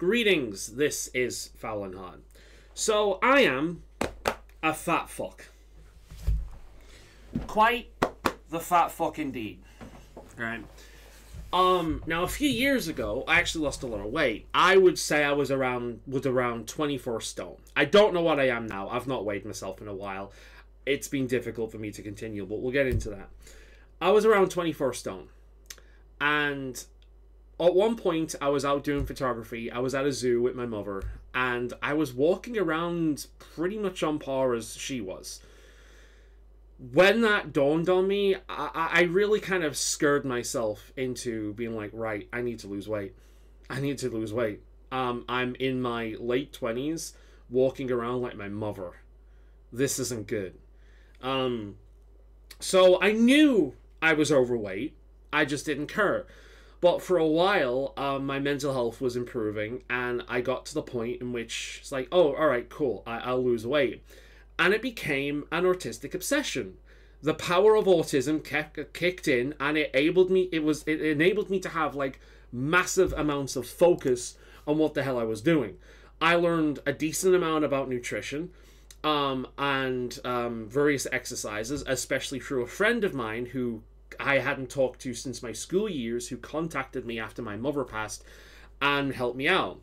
Greetings, this is Foul and Hard. So, I am a fat fuck. Quite the fat fuck indeed. Right? Now a few years ago, I actually lost a lot of weight. I would say I was around 24 stone. I don't know what I am now. I've not weighed myself in a while. It's been difficult for me to continue, but we'll get into that. I was around 24 stone. And at one point, I was out doing photography. I was at a zoo with my mother, and I was walking around pretty much on par as she was. When that dawned on me, I really kind of scared myself into being like, right, I need to lose weight. I need to lose weight. I'm in my late 20s, walking around like my mother. This isn't good. So I knew I was overweight. I just didn't care. But for a while, my mental health was improving, and I got to the point in which it's like, oh, all right, cool, I'll lose weight. And it became an artistic obsession. The power of autism kicked in, and it enabled me to have like massive amounts of focus on what the hell I was doing. I learned a decent amount about nutrition, and various exercises, especially through a friend of mine who I hadn't talked to since my school years, who contacted me after my mother passed and helped me out.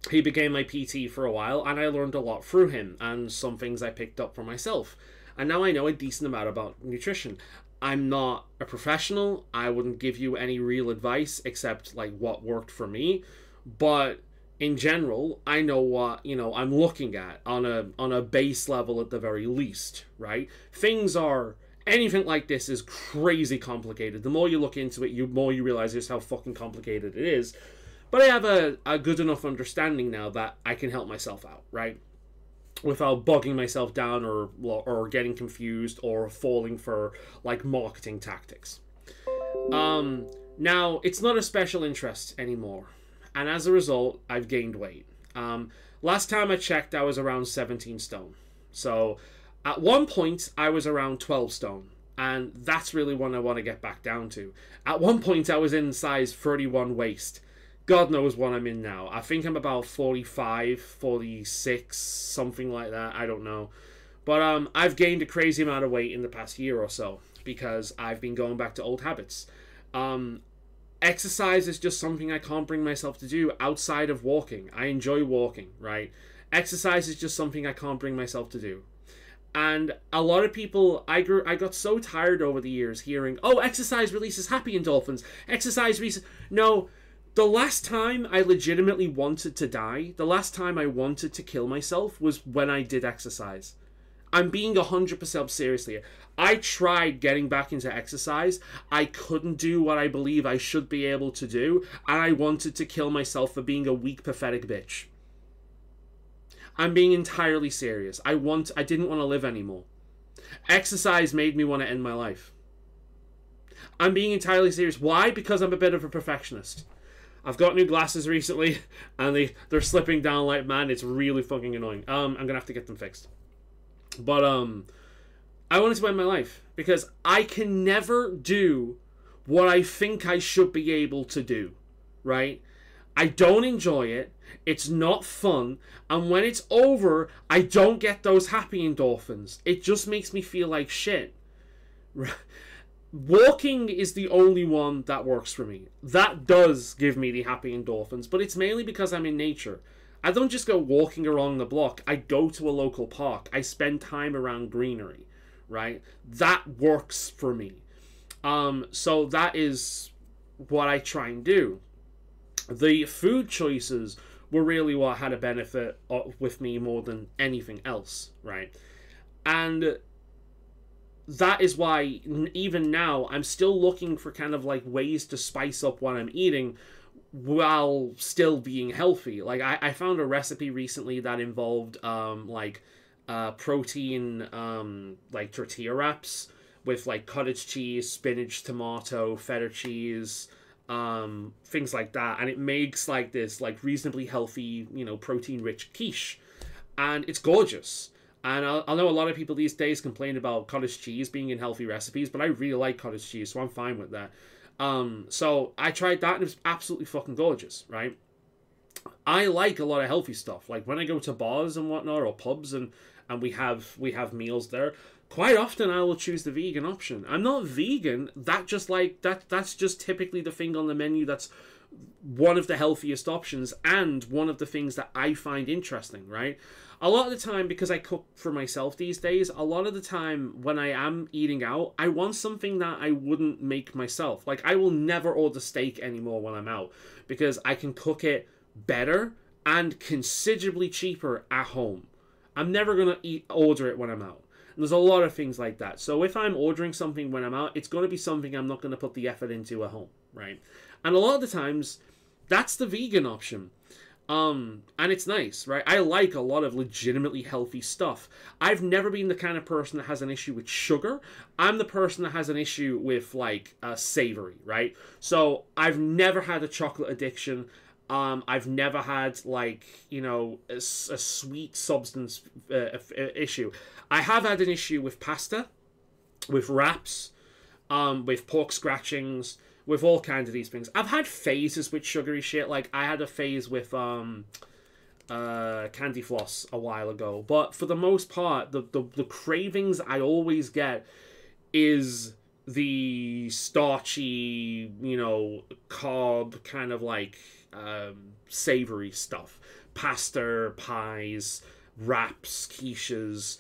He became my PT for a while, and I learned a lot through him, and some things I picked up for myself. And now I know a decent amount about nutrition. I'm not a professional. I wouldn't give you any real advice except like what worked for me. But in general, I know what, I'm looking at on a base level at the very least, right? Anything like this is crazy complicated. The more you look into it, the more you realize just how fucking complicated it is. But I have a good enough understanding now that I can help myself out, right? Without bogging myself down or getting confused or falling for like marketing tactics. Now, it's not a special interest anymore. And as a result, I've gained weight. Last time I checked, I was around 17 stone. So at one point, I was around 12 stone, and that's really what I want to get back down to. At one point, I was in size 31 waist. God knows what I'm in now. I think I'm about 45, 46, something like that. I don't know. But I've gained a crazy amount of weight in the past year or so because I've been going back to old habits. Exercise is just something I can't bring myself to do outside of walking. I enjoy walking, right? Exercise is just something I can't bring myself to do. And a lot of people, I got so tired over the years hearing, oh, exercise releases happy endorphins. No, the last time I legitimately wanted to die, the last time I wanted to kill myself was when I did exercise. I'm being 100% serious here. I tried getting back into exercise. I couldn't do what I believe I should be able to do, and I wanted to kill myself for being a weak, pathetic bitch. I'm being entirely serious. I didn't want to live anymore. Exercise made me want to end my life. I'm being entirely serious. Why? Because I'm a bit of a perfectionist. I've got new glasses recently, and they're slipping down like man. It's really fucking annoying. I'm gonna have to get them fixed. But I wanted to end my life because I can never do what I think I should be able to do, right? I don't enjoy it. It's not fun. And when it's over, I don't get those happy endorphins. It just makes me feel like shit. Walking is the only one that works for me. That does give me the happy endorphins, but it's mainly because I'm in nature. I don't just go walking around the block. I go to a local park. I spend time around greenery, right? That works for me. So that is what I try and do. The food choices were really what had a benefit with me more than anything else, right? And that is why even now I'm still looking for kind of like ways to spice up what I'm eating while still being healthy. Like I found a recipe recently that involved protein like tortilla wraps with like cottage cheese, spinach, tomato, feta cheese, things like that, and it makes like this like reasonably healthy, protein rich quiche, and it's gorgeous. And I know a lot of people these days complain about cottage cheese being in healthy recipes, but I really like cottage cheese, so I'm fine with that. So I tried that, and it was absolutely fucking gorgeous, right? I like a lot of healthy stuff. Like when I go to bars and whatnot, or pubs, and we have meals there, quite often I will choose the vegan option. I'm not vegan. That's just typically the thing on the menu that's one of the healthiest options and one of the things that I find interesting, right? A lot of the time, because I cook for myself these days, a lot of the time when I am eating out, I want something that I wouldn't make myself. Like, I will never order steak anymore when I'm out because I can cook it better and considerably cheaper at home. I'm never going to order it when I'm out. And there's a lot of things like that. So if I'm ordering something when I'm out, it's going to be something I'm not going to put the effort into at home, right? And a lot of the times, that's the vegan option. And it's nice, right? I like a lot of legitimately healthy stuff. I've never been the kind of person that has an issue with sugar. I'm the person that has an issue with, like, savory, right? So I've never had a chocolate addiction. I've never had, like, you know, a sweet substance issue. I have had an issue with pasta, with wraps, with pork scratchings, with all kinds of these things. I've had phases with sugary shit. Like, I had a phase with candy floss a while ago. But for the most part, the cravings I always get is the starchy, you know, carb kind of like savory stuff. Pasta, pies, wraps, quiches,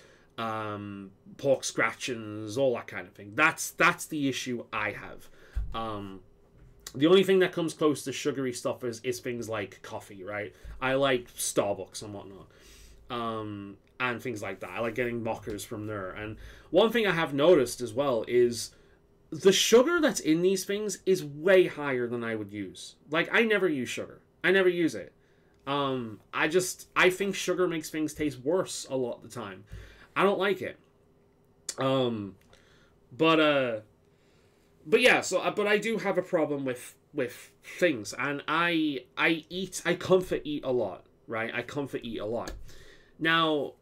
pork scratchings, all that kind of thing. That's the issue I have. The only thing that comes close to sugary stuff is things like coffee, right? I like Starbucks and whatnot. And things like that. I like getting mockers from there. And one thing I have noticed as well is the sugar that's in these things is way higher than I would use. Like, I never use sugar. I never use it. I think sugar makes things taste worse a lot of the time. I don't like it. But yeah, but I do have a problem with things, and I comfort eat a lot, right? I comfort eat a lot. Now,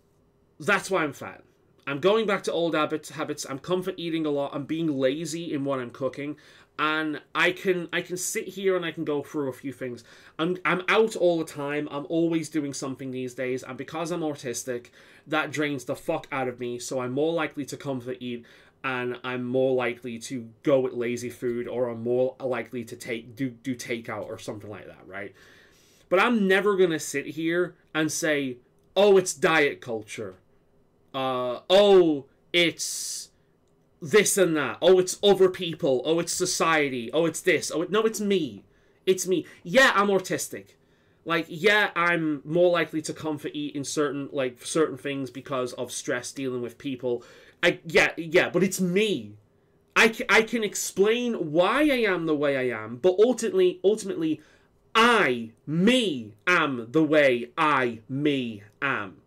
that's why I'm fat. I'm going back to old habits. I'm comfort eating a lot. I'm being lazy in what I'm cooking, and I can sit here and I can go through a few things. I'm out all the time. I'm always doing something these days, and because I'm autistic, that drains the fuck out of me. So I'm more likely to comfort eat, and I'm more likely to go with lazy food, or I'm more likely to do takeout or something like that, right? But I'm never gonna sit here and say, "Oh, it's diet culture. Oh, it's this and that. Oh, it's other people. Oh, it's society. Oh, it's this. Oh, no, it's me. It's me. Yeah, I'm autistic. Like, yeah, I'm more likely to comfort eat in certain things because of stress dealing with people. Yeah, but it's me. I can explain why I am the way I am, but ultimately, me am the way me am.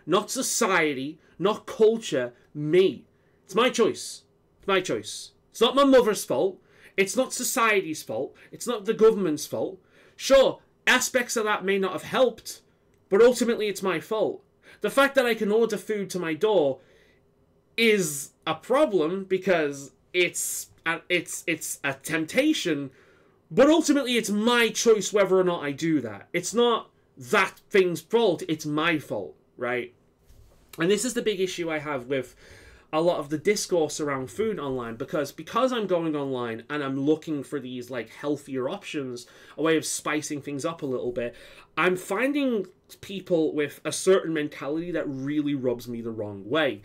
Not society, not culture, me. It's my choice. It's my choice. It's not my mother's fault. It's not society's fault. It's not the government's fault. Sure, aspects of that may not have helped, but ultimately it's my fault. The fact that I can order food to my door is a problem because it's a temptation, but ultimately it's my choice whether or not I do that. It's not that thing's fault, it's my fault, right? And this is the big issue I have with a lot of the discourse around food online, because I'm going online and I'm looking for these like healthier options, a way of spicing things up a little bit, I'm finding people with a certain mentality that really rubs me the wrong way.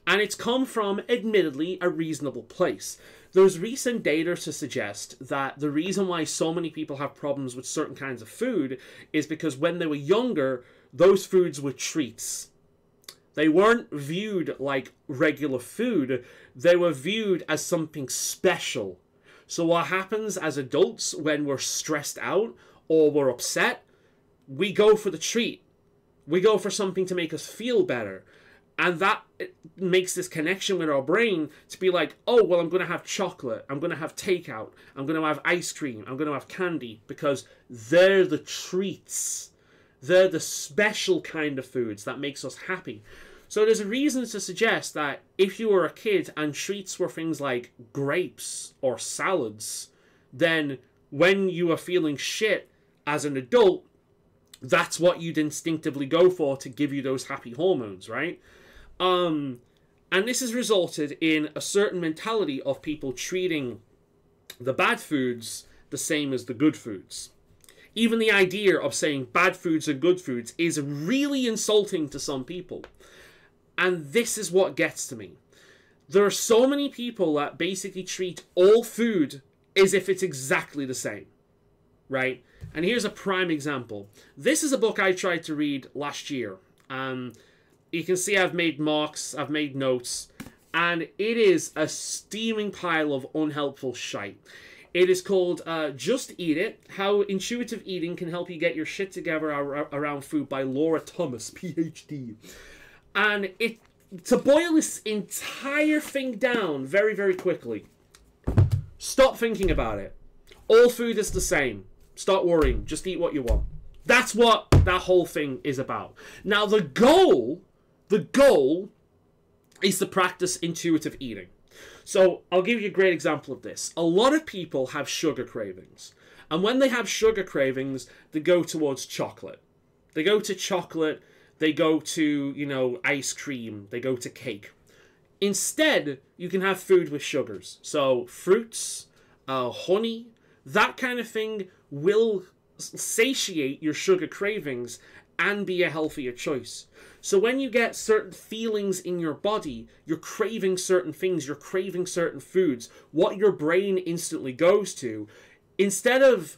And it's come from, admittedly, a reasonable place. There's recent data to suggest that the reason why so many people have problems with certain kinds of food is because when they were younger, those foods were treats. They weren't viewed like regular food. They were viewed as something special. So what happens as adults when we're stressed out or we're upset? We go for the treat. We go for something to make us feel better. And that makes this connection with our brain to be like, oh, well, I'm going to have chocolate. I'm going to have takeout. I'm going to have ice cream. I'm going to have candy, because they're the treats. They're the special kind of foods that makes us happy. So there's a reason to suggest that if you were a kid and treats were things like grapes or salads, then when you are feeling shit as an adult, That's what you'd instinctively go for to give you those happy hormones, right? And this has resulted in a certain mentality of people treating the bad foods the same as the good foods. Even the idea of saying bad foods are good foods is really insulting to some people. And this is what gets to me. There are so many people that basically treat all food as if it's exactly the same, right? And here's a prime example. This is a book I tried to read last year. You can see I've made marks, I've made notes, and it is a steaming pile of unhelpful shite. It is called Just Eat It, How Intuitive Eating Can Help You Get Your Shit Together Around Food by Laura Thomas, PhD. And to boil this entire thing down very, very quickly, stop thinking about it. All food is the same. Stop worrying. Just eat what you want. That's what that whole thing is about. Now, the goal is to practice intuitive eating. So, I'll give you a great example of this. A lot of people have sugar cravings. And when they have sugar cravings, they go towards chocolate. They go to chocolate. They go to, ice cream. They go to cake. Instead, you can have food with sugars. So, fruits, honey, that kind of thing will satiate your sugar cravings and be a healthier choice. So when you get certain feelings in your body, you're craving certain things, you're craving certain foods, what your brain instantly goes to, instead of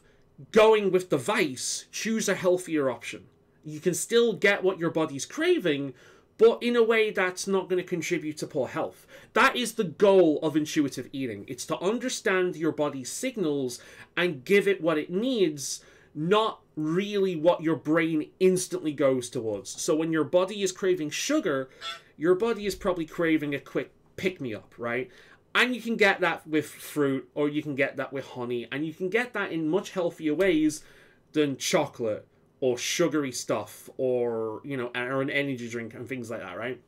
going with the vice, choose a healthier option. You can still get what your body's craving, but in a way that's not going to contribute to poor health. That is the goal of intuitive eating. It's to understand your body's signals and give it what it needs, not really what your brain instantly goes towards. So when your body is craving sugar, your body is probably craving a quick pick-me-up, right? And you can get that with fruit, or you can get that with honey, and you can get that in much healthier ways than chocolate or sugary stuff, or or an energy drink and things like that, right?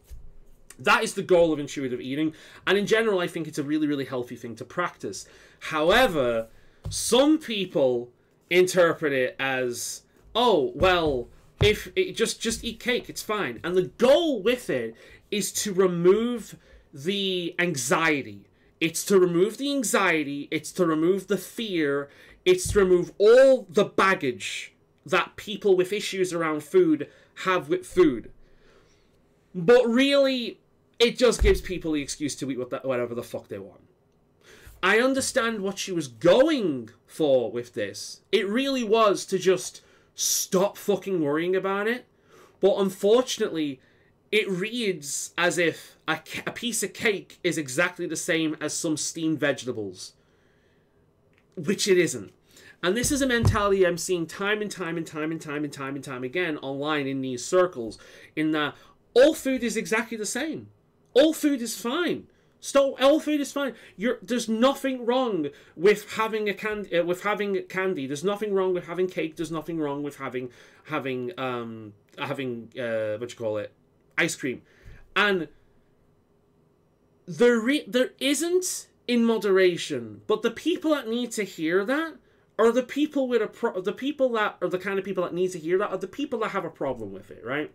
That is the goal of intuitive eating, and in general, I think it's a really, really healthy thing to practice. However, some people interpret it as, oh, well, if it just eat cake, it's fine. And the goal with it is to remove the anxiety. It's to remove the anxiety, it's to remove the fear, it's to remove all the baggage that people with issues around food have with food. But really, it just gives people the excuse to eat whatever the fuck they want. I understand what she was going for with this. It really was to just stop fucking worrying about it. But unfortunately, it reads as if a piece of cake is exactly the same as some steamed vegetables. Which it isn't. And this is a mentality I'm seeing time and time again online in these circles, in that all food is exactly the same. All food is fine. All food is fine. There's nothing wrong with having candy. There's nothing wrong with having cake. There's nothing wrong with having ice cream. And there isn't in moderation. But the people that need to hear that are the people with the kind of people that need to hear that are the people that have a problem with it, right?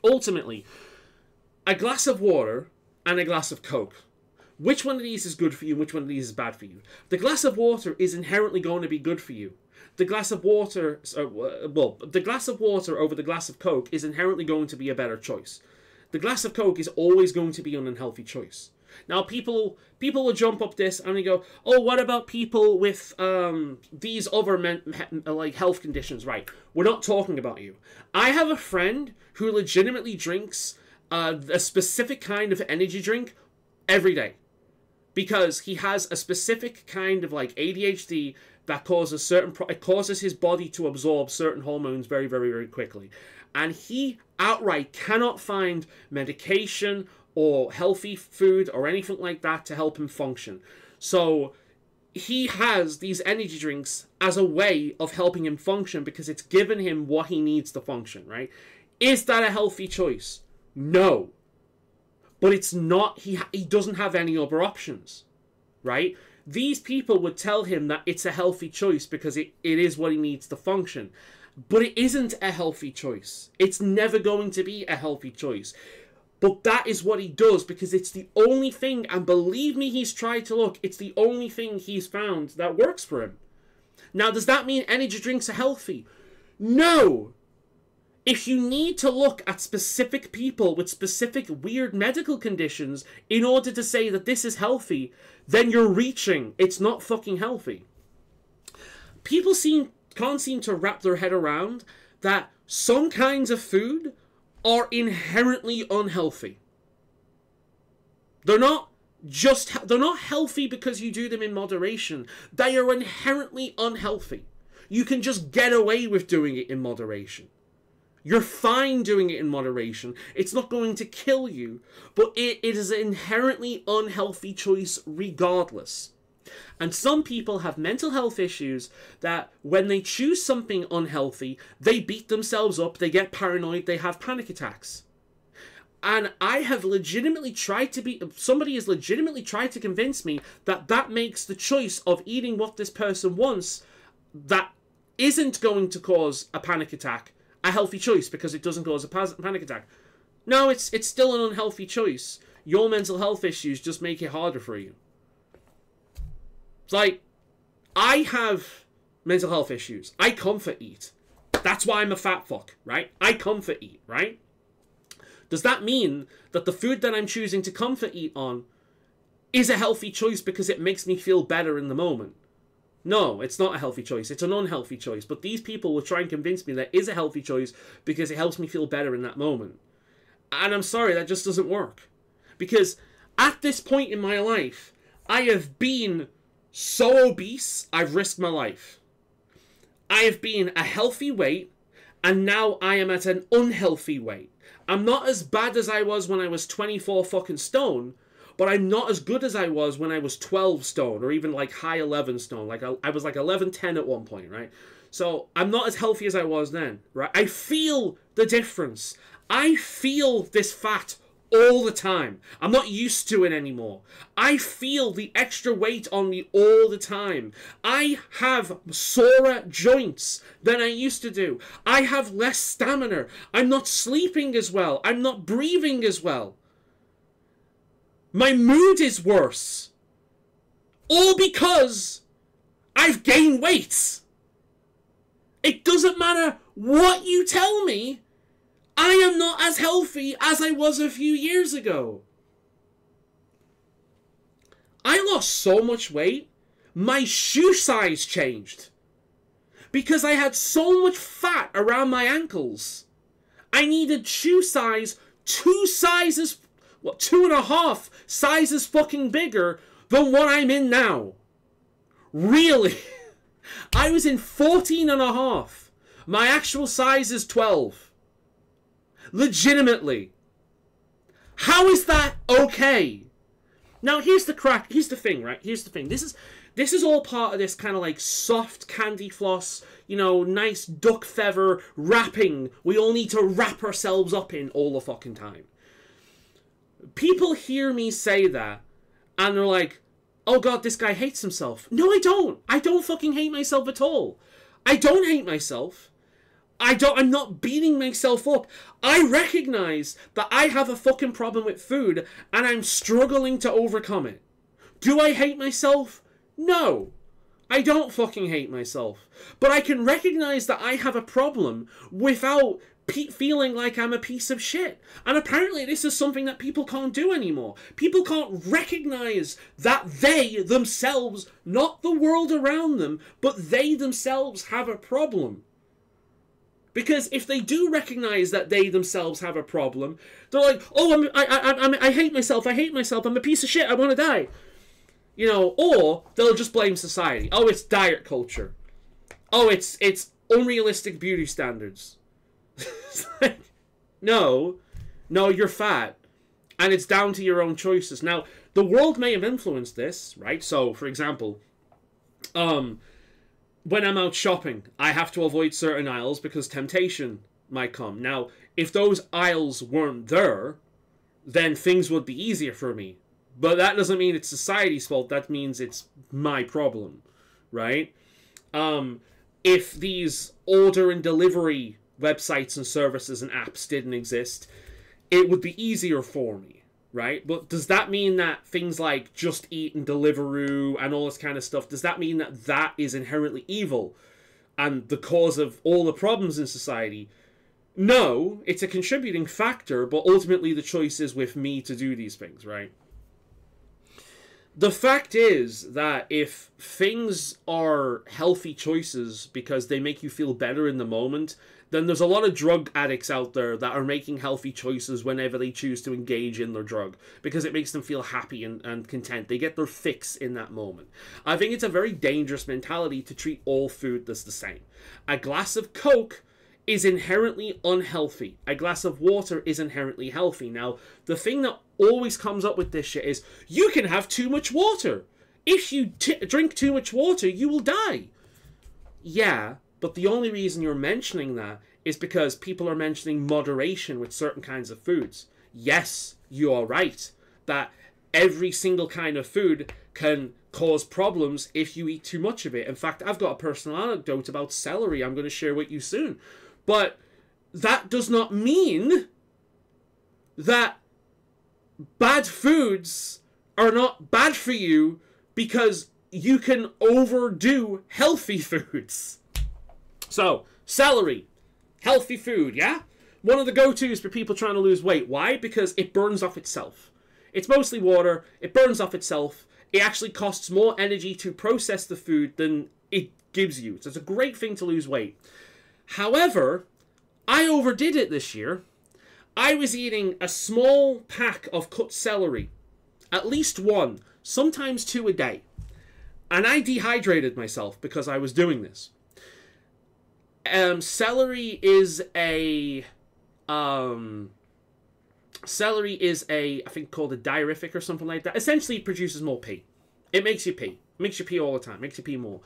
Ultimately, a glass of water and a glass of Coke. Which one of these is good for you and which one of these is bad for you? The glass of water is inherently going to be good for you. The glass of water over the glass of Coke is inherently going to be a better choice. The glass of Coke is always going to be an unhealthy choice. Now, people will jump up this and they go, oh, what about people with these other health conditions? Right, we're not talking about you. I have a friend who legitimately drinks a specific kind of energy drink every day because he has a specific kind of ADHD that causes it causes his body to absorb certain hormones very, very, very quickly. And he outright cannot find medication or healthy food or anything like that to help him function. So he has these energy drinks as a way of helping him function because it's given him what he needs to function, right? Is that a healthy choice? No. But it's not, he doesn't have any other options, right? These people would tell him that it's a healthy choice because it is what he needs to function. But it isn't a healthy choice. It's never going to be a healthy choice. But that is what he does because it's the only thing, and believe me, he's tried to look, it's the only thing he's found that works for him. Now, does that mean energy drinks are healthy? No! If you need to look at specific people with specific weird medical conditions in order to say that this is healthy, then you're reaching. It's not fucking healthy. People can't seem to wrap their head around that some kinds of food are inherently unhealthy. They're not healthy because you do them in moderation. They are inherently unhealthy. You can just get away with doing it in moderation. You're fine doing it in moderation. It's not going to kill you, but it is an inherently unhealthy choice regardless. And some people have mental health issues that when they choose something unhealthy, they beat themselves up, they get paranoid, they have panic attacks. And I have legitimately tried to somebody has legitimately tried to convince me that that makes the choice of eating what this person wants that isn't going to cause a panic attack a healthy choice because it doesn't cause a panic attack. No, it's still an unhealthy choice. Your mental health issues just make it harder for you. It's like, I have mental health issues. I comfort eat. That's why I'm a fat fuck, right? I comfort eat, right? Does that mean that the food that I'm choosing to comfort eat on is a healthy choice because it makes me feel better in the moment? No, it's not a healthy choice. It's an unhealthy choice. But these people will try and convince me that it is a healthy choice because it helps me feel better in that moment. And I'm sorry, that just doesn't work. Because at this point in my life, I have been so obese, I've risked my life. I have been a healthy weight, and now I am at an unhealthy weight. I'm not as bad as I was when I was 24 fucking stone, but I'm not as good as I was when I was 12 stone, or even like high 11 stone. Like I was like 11, 10 at one point, right? So I'm not as healthy as I was then, right? I feel the difference. I feel this fat all the time. I'm not used to it anymore. I feel the extra weight on me all the time. I have sorer joints than I used to do. I have less stamina. I'm not sleeping as well. I'm not breathing as well. My mood is worse. All because I've gained weight. It doesn't matter what you tell me. I am not as healthy as I was a few years ago. I lost so much weight, my shoe size changed. Because I had so much fat around my ankles. I needed shoe size 2.5 sizes fucking bigger than what I'm in now. Really? I was in 14.5. My actual size is 12. Legitimately. How is that okay? Now here's the crack. Here's the thing, right? Here's the thing. This is all part of this kind of like soft candy floss, you know, nice duck feather wrapping we all need to wrap ourselves up in all the fucking time. People hear me say that and they're like, oh god, this guy hates himself. No, I don't. I don't fucking hate myself at all. I don't hate myself. I'm not beating myself up. I recognize that I have a fucking problem with food and I'm struggling to overcome it. Do I hate myself? No. I don't fucking hate myself. But I can recognize that I have a problem without feeling like I'm a piece of shit. And apparently this is something that people can't do anymore. People can't recognize that they themselves, not the world around them, but they themselves have a problem. Because if they do recognize that they themselves have a problem, they're like, oh, I hate myself, I'm a piece of shit, I want to die. You know, or they'll just blame society. Oh, it's diet culture. Oh, it's unrealistic beauty standards. It's like, no, you're fat. And it's down to your own choices. Now, the world may have influenced this, right? So, for example, when I'm out shopping, I have to avoid certain aisles because temptation might come. Now, if those aisles weren't there, then things would be easier for me. But that doesn't mean it's society's fault. That means it's my problem, right? if these order and delivery websites and services and apps didn't exist, it would be easier for me, right? But does that mean that things like Just Eat and Deliveroo and all this kind of stuff, does that mean that that is inherently evil and the cause of all the problems in society? No, it's a contributing factor, but ultimately the choice is with me to do these things, right? The fact is that if things are healthy choices because they make you feel better in the moment, then there's a lot of drug addicts out there that are making healthy choices whenever they choose to engage in their drug because it makes them feel happy and content. They get their fix in that moment. I think it's a very dangerous mentality to treat all food as the same. A glass of Coke is inherently unhealthy. A glass of water is inherently healthy. Now, the thing that always comes up with this shit is, you can have too much water. If you drink too much water, you will die. Yeah, but the only reason you're mentioning that is because people are mentioning moderation with certain kinds of foods. Yes, you are right that every single kind of food can cause problems if you eat too much of it. In fact, I've got a personal anecdote about celery I'm going to share with you soon. But that does not mean that bad foods are not bad for you because you can overdo healthy foods. So, celery, healthy food, yeah? One of the go-tos for people trying to lose weight. Why? Because it burns off itself. It's mostly water, it burns off itself. It actually costs more energy to process the food than it gives you. So it's a great thing to lose weight. However, I overdid it this year. I was eating a small pack of cut celery, at least one, sometimes two a day. And I dehydrated myself because I was doing this. Celery is a, I think called a diuretic or something like that. Essentially, it produces more pee. It makes you pee. It makes you pee all the time. It makes you pee more.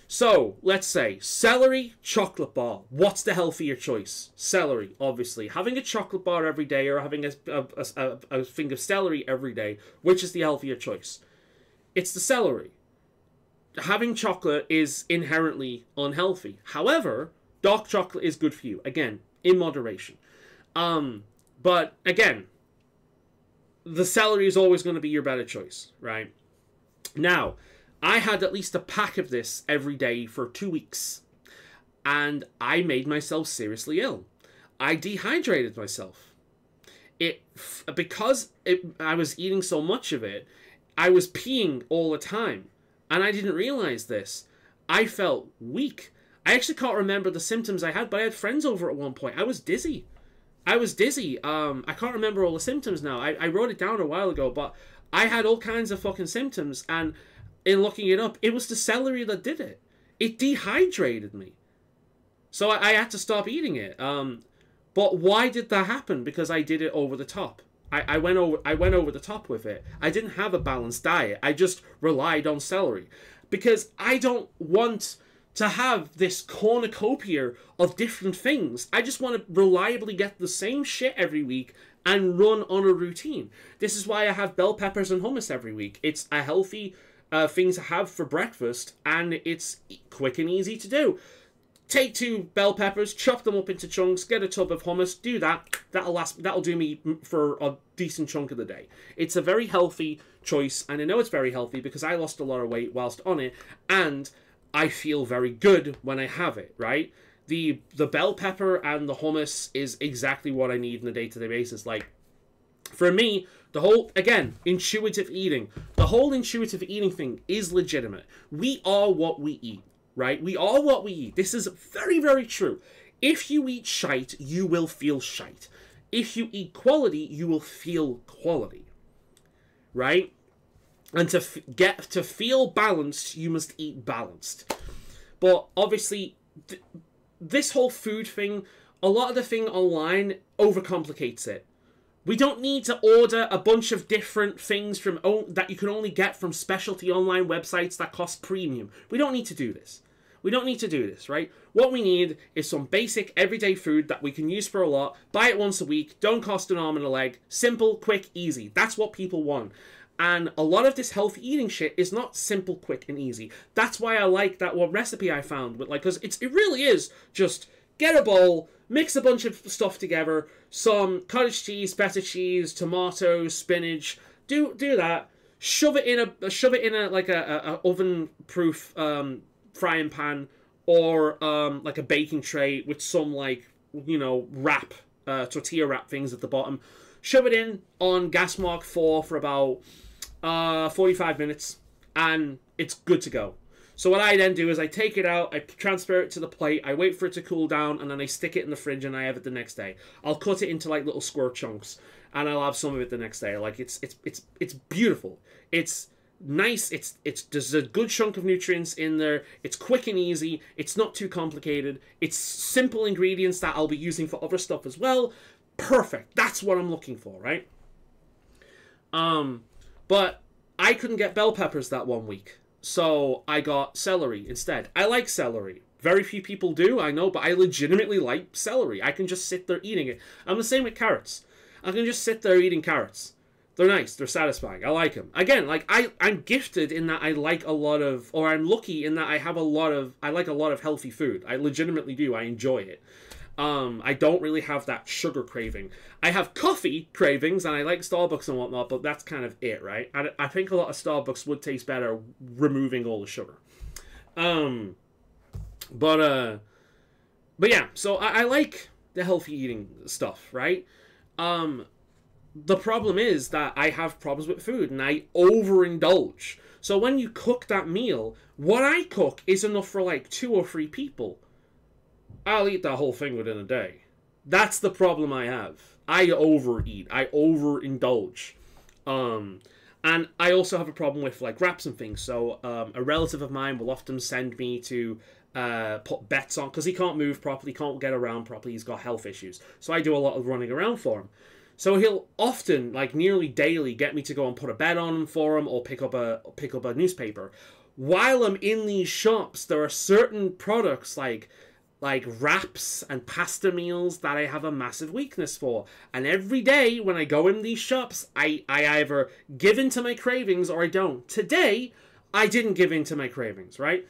So, let's say, celery, chocolate bar. What's the healthier choice? Celery, obviously. Having a chocolate bar every day or having a thing of celery every day, which is the healthier choice? It's the celery. Having chocolate is inherently unhealthy. However, dark chocolate is good for you. Again, in moderation. But, again, the celery is always going to be your better choice, right? Now, I had at least a pack of this every day for 2 weeks. And I made myself seriously ill. I dehydrated myself. Because I was eating so much of it, I was peeing all the time. And I didn't realize this. I felt weak. I actually can't remember the symptoms I had, but I had friends over at one point. I was dizzy. I can't remember all the symptoms now. I wrote it down a while ago, but I had all kinds of fucking symptoms, and in looking it up, it was the celery that did it. It dehydrated me. So I had to stop eating it. But why did that happen? Because I did it over the top. I went over the top with it. I didn't have a balanced diet. I just relied on celery. Because I don't want to have this cornucopia of different things. I just want to reliably get the same shit every week and run on a routine. This is why I have bell peppers and hummus every week. It's a healthy thing to have for breakfast, and it's quick and easy to do. Take 2 bell peppers, chop them up into chunks, get a tub of hummus, do that. That'll do me for a decent chunk of the day. It's a very healthy choice, and I know it's very healthy because I lost a lot of weight whilst on it, and I feel very good when I have it, right? The bell pepper and the hummus is exactly what I need on a day-to-day basis. Like, for me, the whole, again, intuitive eating. The whole intuitive eating thing is legitimate. We are what we eat, right? We are what we eat. This is very, very true. If you eat shite, you will feel shite. If you eat quality, you will feel quality, right? And to feel balanced, you must eat balanced. But obviously, this whole food thing, a lot of the thing online overcomplicates it. We don't need to order a bunch of different things from that you can only get from specialty online websites that cost premium. We don't need to do this. We don't need to do this, right? What we need is some basic everyday food that we can use for a lot, buy it once a week, don't cost an arm and a leg, simple, quick, easy. That's what people want. And a lot of this healthy eating shit is not simple, quick, and easy. That's why I like that one recipe I found with, like, because it really is just get a bowl, mix a bunch of stuff together, some cottage cheese, feta cheese, tomatoes, spinach. Do that. Shove it in a oven proof frying pan, or like a baking tray with some, like, you know, wrap, tortilla wrap things at the bottom. Shove it in on gas mark 4 for about 45 minutes, and it's good to go. So what I then do is I take it out, I transfer it to the plate, I wait for it to cool down, and then I stick it in the fridge and I have it the next day. I'll cut it into like little square chunks, and I'll have some of it the next day. Like, it's beautiful. It's nice. There's a good chunk of nutrients in there. It's quick and easy. It's not too complicated. It's simple ingredients that I'll be using for other stuff as well. Perfect. That's what I'm looking for, right? But I couldn't get bell peppers that one week, so I got celery instead. I like celery. Very few people do, I know, but I legitimately like celery. I can just sit there eating it. I'm the same with carrots. I can just sit there eating carrots. They're nice. They're satisfying. I like them. Again, like, I'm gifted in that I like a lot of, or I'm lucky in that I like a lot of healthy food. I legitimately do. I enjoy it. I don't really have that sugar craving. I have coffee cravings, and I like Starbucks and whatnot, but that's kind of it, right? I think a lot of Starbucks would taste better removing all the sugar. But yeah, so I like the healthy eating stuff, right? The problem is that I have problems with food, and I overindulge. So when you cook that meal, what I cook is enough for like 2 or 3 people. I'll eat that whole thing within a day. That's the problem I have. I overeat. I overindulge. And I also have a problem with, like, wraps and things. So a relative of mine will often send me to put bets on, because he can't move properly, can't get around properly, he's got health issues. So I do a lot of running around for him. So he'll often, like, nearly daily get me to go and put a bet on for him, or pick up a newspaper. While I'm in these shops, there are certain products like wraps and pasta meals that I have a massive weakness for. And every day when I go in these shops, I either give in to my cravings or I don't. Today, I didn't give in to my cravings, right?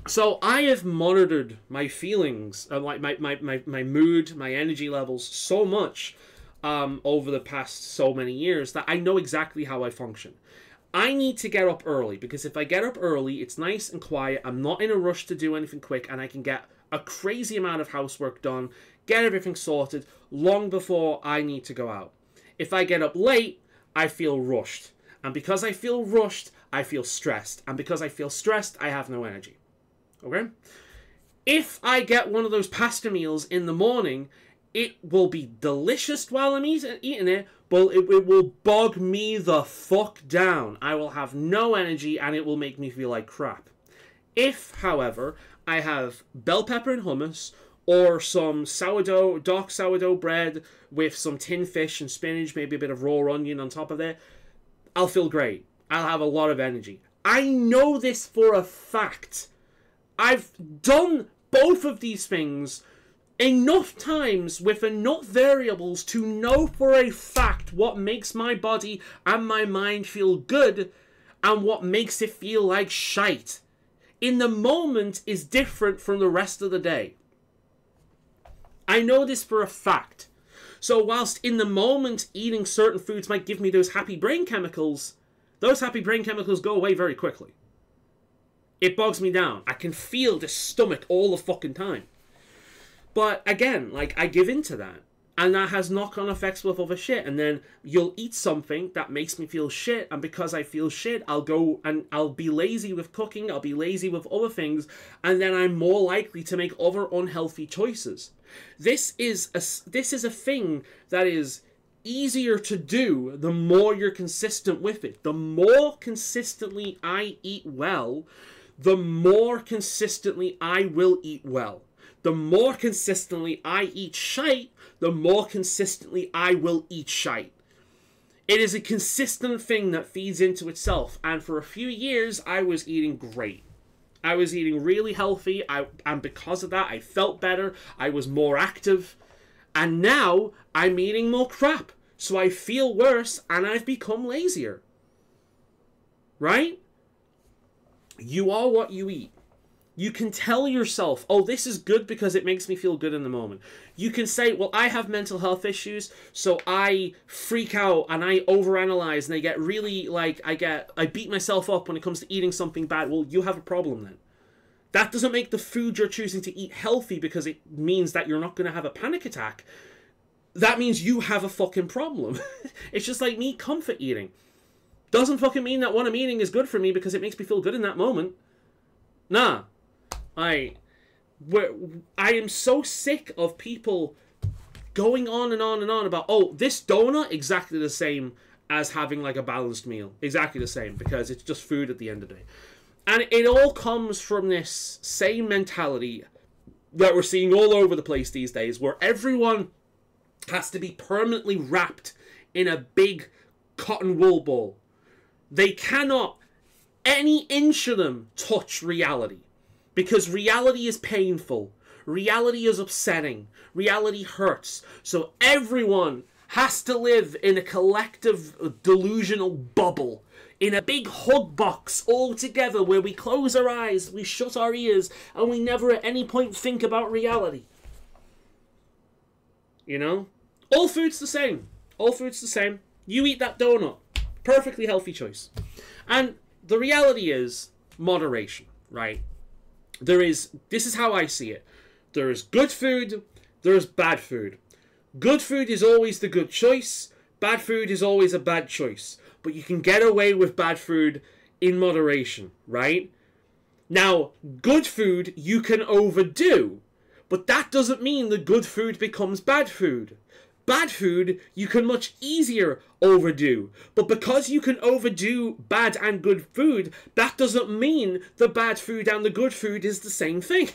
So I have monitored my feelings, like my mood, my energy levels so much over the past so many years that I know exactly how I function. I need to get up early, because if I get up early, it's nice and quiet, I'm not in a rush to do anything quick, and I can get a crazy amount of housework done, get everything sorted, long before I need to go out. If I get up late, I feel rushed. And because I feel rushed, I feel stressed. And because I feel stressed, I have no energy. Okay? If I get one of those pasta meals in the morning, it will be delicious while I'm eating it, but it will bog me the fuck down. I will have no energy, and it will make me feel like crap. If, however, I have bell pepper and hummus, or some dark sourdough bread with some tin fish and spinach, maybe a bit of raw onion on top of it, I'll feel great. I'll have a lot of energy. I know this for a fact. I've done both of these things enough times with enough variables to know for a fact what makes my body and my mind feel good and what makes it feel like shite. In the moment is different from the rest of the day. I know this for a fact. So whilst in the moment eating certain foods might give me those happy brain chemicals, those happy brain chemicals go away very quickly. It bogs me down. I can feel the stomach all the fucking time. But again, like, I give in to that. And that has knock-on effects with other shit. And then you'll eat something that makes me feel shit. And because I feel shit, I'll go and I'll be lazy with cooking. I'll be lazy with other things. And then I'm more likely to make other unhealthy choices. This is a thing that is easier to do the more you're consistent with it. The more consistently I eat well, the more consistently I will eat well. The more consistently I eat shite, the more consistently I will eat shite. It is a consistent thing that feeds into itself. And for a few years, I was eating great. I was eating really healthy. And because of that, I felt better. I was more active. And now, I'm eating more crap. So I feel worse, and I've become lazier. right? You are what you eat. You can tell yourself, oh, this is good because it makes me feel good in the moment. You can say, well, I have mental health issues, so I freak out and I overanalyze and I get really, like, I beat myself up when it comes to eating something bad. Well, you have a problem then. That doesn't make the food you're choosing to eat healthy because it means that you're not going to have a panic attack. That means you have a fucking problem. It's just like me comfort eating. Doesn't fucking mean that what I'm eating is good for me because it makes me feel good in that moment. Nah. I am so sick of people going on and on and on about, oh, this donut, exactly the same as having like a balanced meal. Exactly the same, because it's just food at the end of the day. And it all comes from this same mentality that we're seeing all over the place these days, where everyone has to be permanently wrapped in a big cotton wool ball. They cannot, any inch of them, touch reality. Because reality is painful. Reality is upsetting. Reality hurts. So everyone has to live in a collective delusional bubble. In a big hug box all together where we close our eyes, we shut our ears, and we never at any point think about reality. You know? All food's the same. All food's the same. You eat that donut. Perfectly healthy choice. And the reality is moderation, right? This is how I see it. There is good food, there is bad food. Good food is always the good choice. Bad food is always a bad choice. But you can get away with bad food in moderation, right? Now, good food you can overdo, but that doesn't mean the good food becomes bad food. Bad food you can much easier overdo. But because you can overdo bad and good food, that doesn't mean the bad food and the good food is the same thing.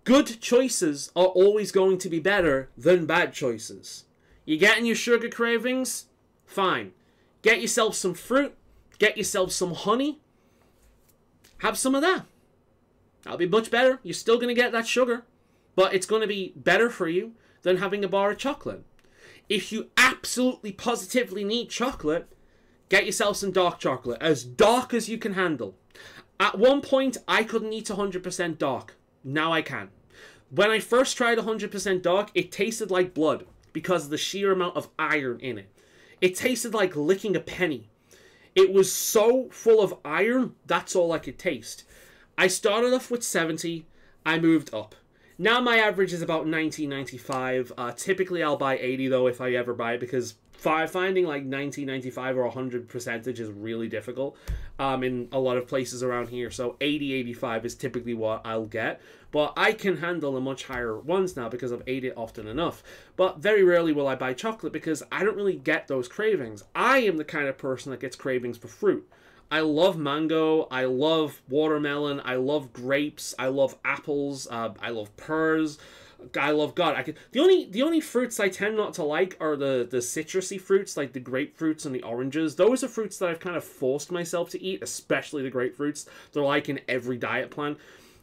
Good choices are always going to be better than bad choices. You getting your sugar cravings? Fine. Get yourself some fruit. Get yourself some honey. Have some of that. That'll be much better. You're still going to get that sugar. But it's going to be better for you than having a bar of chocolate. If you absolutely positively need chocolate, get yourself some dark chocolate. As dark as you can handle. At one point, I couldn't eat 100% dark. Now I can. When I first tried 100% dark, it tasted like blood because of the sheer amount of iron in it. It tasted like licking a penny. It was so full of iron, that's all I could taste. I started off with 70, I moved up. Now my average is about 90, 95. Typically I'll buy 80 though if I ever buy it, because finding like 90, 95 or 100 percentage is really difficult in a lot of places around here. So 80, 85 is typically what I'll get. But I can handle the much higher ones now because I've ate it often enough. But very rarely will I buy chocolate because I don't really get those cravings. I am the kind of person that gets cravings for fruit. I love mango, I love watermelon, I love grapes, I love apples, I love pears, I love the only fruits I tend not to like are the citrusy fruits, like the grapefruits and the oranges. Those are fruits that I've kind of forced myself to eat, especially the grapefruits. They're like in every diet plan.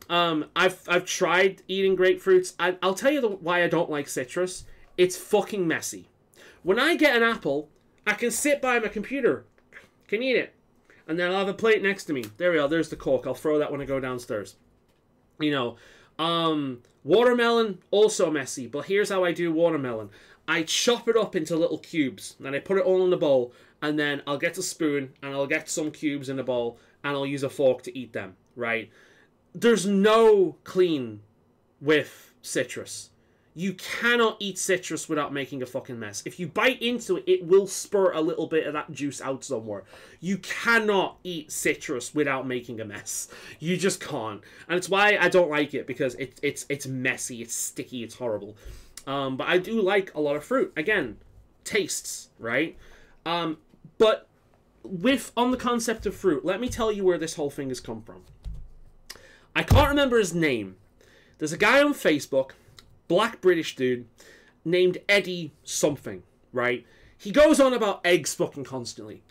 I've tried eating grapefruits. I'll tell you why I don't like citrus. It's fucking messy. When I get an apple, I can sit by my computer, can eat it. And then I'll have a plate next to me. There we are. There's the cork. I'll throw that when I go downstairs. You know, watermelon, also messy. But here's how I do watermelon. I chop it up into little cubes. And I put it all in a bowl. And then I'll get a spoon. And I'll get some cubes in a bowl. And I'll use a fork to eat them. Right? There's no clean with citrus. You cannot eat citrus without making a fucking mess. If you bite into it, it will spurt a little bit of that juice out somewhere. You cannot eat citrus without making a mess. You just can't. And it's why I don't like it, because it's messy, it's sticky, it's horrible. But I do like a lot of fruit. Again, tastes, right? But on the concept of fruit, let me tell you where this whole thing has come from. I can't remember his name. There's a guy on Facebook, black British dude, named Eddie something, right? He goes on about eggs fucking constantly.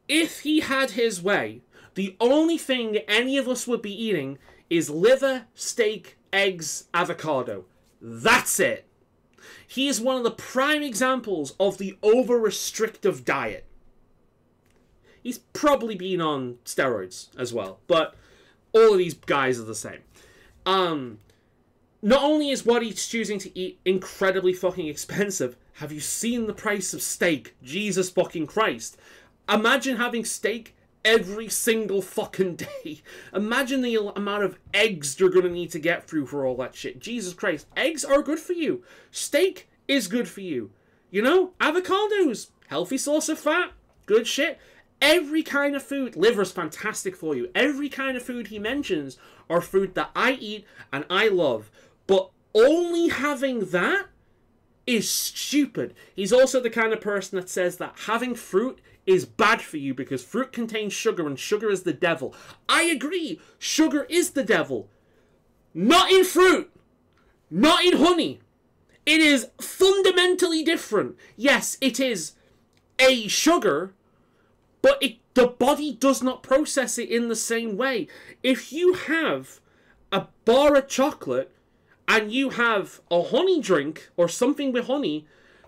If he had his way, the only thing any of us would be eating is liver, steak, eggs, avocado. That's it. He is one of the prime examples of the over-restrictive diet. He's probably been on steroids as well. But all of these guys are the same. Not only is what he's choosing to eat incredibly fucking expensive, have you seen the price of steak? Jesus fucking Christ. Imagine having steak every single fucking day. Imagine the amount of eggs you're going to need to get through for all that shit. Jesus Christ. Eggs are good for you. Steak is good for you. You know, avocados, healthy source of fat, good shit. Every kind of food, liver's fantastic for you. Every kind of food he mentions are food that I eat and I love. But only having that is stupid. He's also the kind of person that says that having fruit is bad for you because fruit contains sugar and sugar is the devil. I agree. Sugar is the devil. Not in fruit. Not in honey. It is fundamentally different. Yes, it is a sugar, but the body does not process it in the same way. If you have a bar of chocolate and you have a honey drink or something with honey,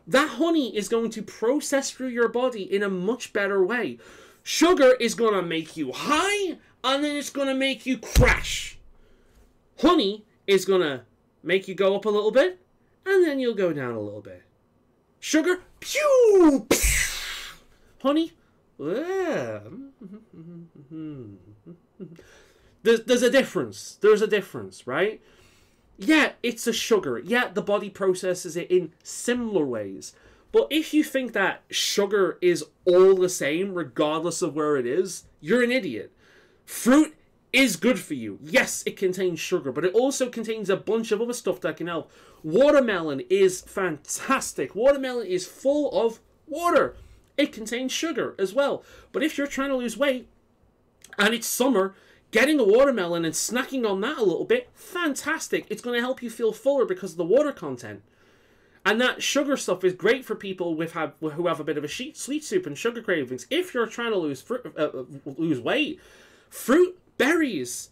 that honey is going to process through your body in a much better way. Sugar is going to make you high and then it's going to make you crash. Honey is going to make you go up a little bit and then you'll go down a little bit. Sugar, pew! Honey, yeah. There's a difference. There's a difference, right? Yeah, it's a sugar. Yeah, the body processes it in similar ways. But if you think that sugar is all the same, regardless of where it is, you're an idiot. Fruit is good for you. Yes, it contains sugar, but it also contains a bunch of other stuff that can help. Watermelon is fantastic. Watermelon is full of water. It contains sugar as well. But if you're trying to lose weight, and it's summer, getting a watermelon and snacking on that a little bit, fantastic. It's going to help you feel fuller because of the water content. And that sugar stuff is great for people who have a bit of a sweet soup and sugar cravings. If you're trying to lose weight, fruit, berries,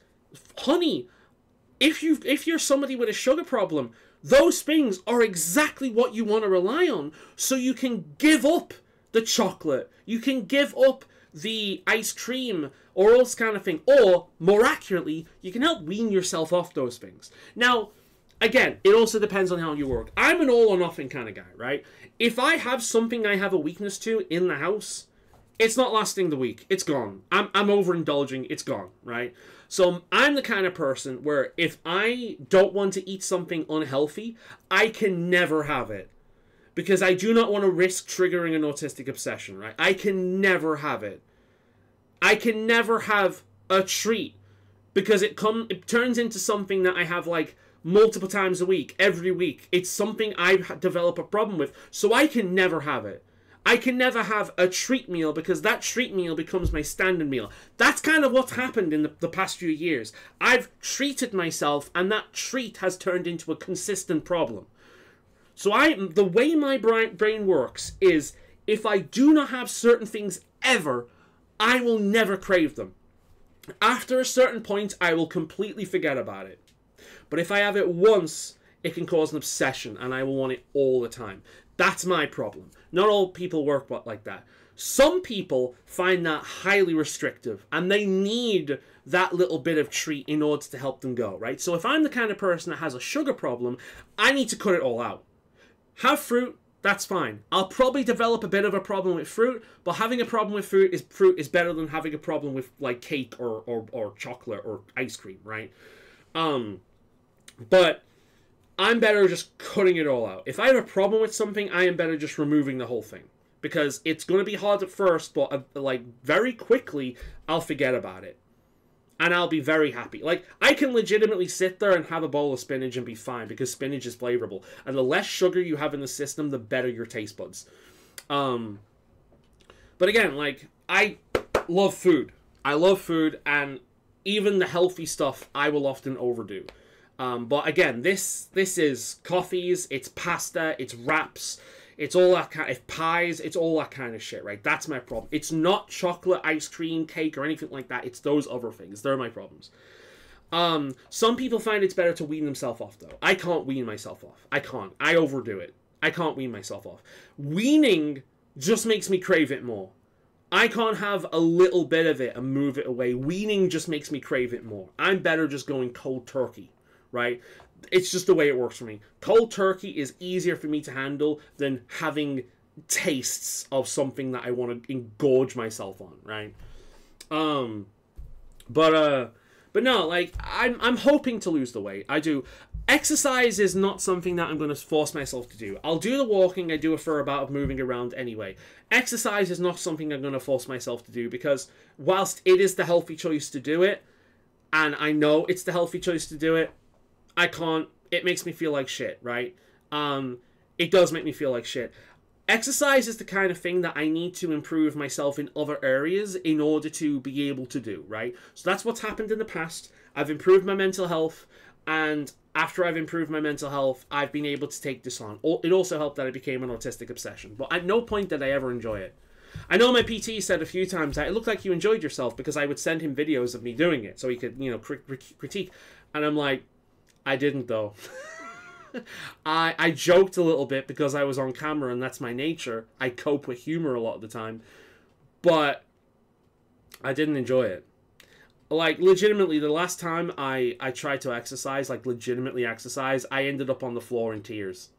honey. If you're somebody with a sugar problem, those things are exactly what you want to rely on. So you can give up the chocolate. You can give up the ice cream or all this kind of thing. Or, more accurately, you can help wean yourself off those things. Now, again, it also depends on how you work. I'm an all or nothing kind of guy, right? If I have something I have a weakness to in the house, it's not lasting the week. It's gone. I'm overindulging. It's gone, right? So I'm the kind of person where if I don't want to eat something unhealthy, I can never have it. Because I do not want to risk triggering an autistic obsession, right? I can never have it. I can never have a treat. Because it turns into something that I have like multiple times a week, every week. It's something I develop a problem with. So I can never have it. I can never have a treat meal because that treat meal becomes my standard meal. That's kind of what's happened in the past few years. I've treated myself and that treat has turned into a consistent problem. So the way my brain works is if I do not have certain things ever, I will never crave them. After a certain point, I will completely forget about it. But if I have it once, it can cause an obsession and I will want it all the time. That's my problem. Not all people work like that. Some people find that highly restrictive and they need that little bit of treat in order to help them go, right? So if I'm the kind of person that has a sugar problem, I need to cut it all out. Have fruit, that's fine. I'll probably develop a bit of a problem with fruit, but having a problem with fruit is better than having a problem with like cake or chocolate or ice cream, right? But I'm better just cutting it all out. If I have a problem with something, I am better just removing the whole thing. Because it's going to be hard at first, but like very quickly, I'll forget about it. And I'll be very happy. Like, I can legitimately sit there and have a bowl of spinach and be fine because spinach is flavorful. And the less sugar you have in the system, the better your taste buds. But again, like, I love food. I love food, and even the healthy stuff I will often overdo. But again, this is coffees, it's pasta, it's wraps, it's all that kind of pies, it's all that kind of shit, right? That's my problem. It's not chocolate, ice cream, cake, or anything like that. It's those other things. They're my problems. Some people find it's better to wean themselves off, though. I can't wean myself off. I can't. I overdo it. I can't wean myself off. Weaning just makes me crave it more. I can't have a little bit of it and move it away. Weaning just makes me crave it more. I'm better just going cold turkey, right? It's just the way it works for me. Cold turkey is easier for me to handle than having tastes of something that I want to engorge myself on, right? But no, like, I'm hoping to lose the weight. I do. Exercise is not something that I'm going to force myself to do. I'll do the walking. I do a fair amount of moving around anyway. Exercise is not something I'm going to force myself to do, because whilst it is the healthy choice to do it, and I know it's the healthy choice to do it, I can't. It makes me feel like shit, right? It does make me feel like shit. Exercise is the kind of thing that I need to improve myself in other areas in order to be able to do, right? So that's what's happened in the past. I've improved my mental health, and after I've improved my mental health, I've been able to take this on. It also helped that I became an autistic obsession, but at no point did I ever enjoy it. I know my PT said a few times that it looked like you enjoyed yourself, because I would send him videos of me doing it so he could, critique. And I'm like, I didn't though. I joked a little bit because I was on camera and that's my nature. I cope with humor a lot of the time. But I didn't enjoy it. Like, legitimately, the last time I tried to exercise, like legitimately exercise, I ended up on the floor in tears.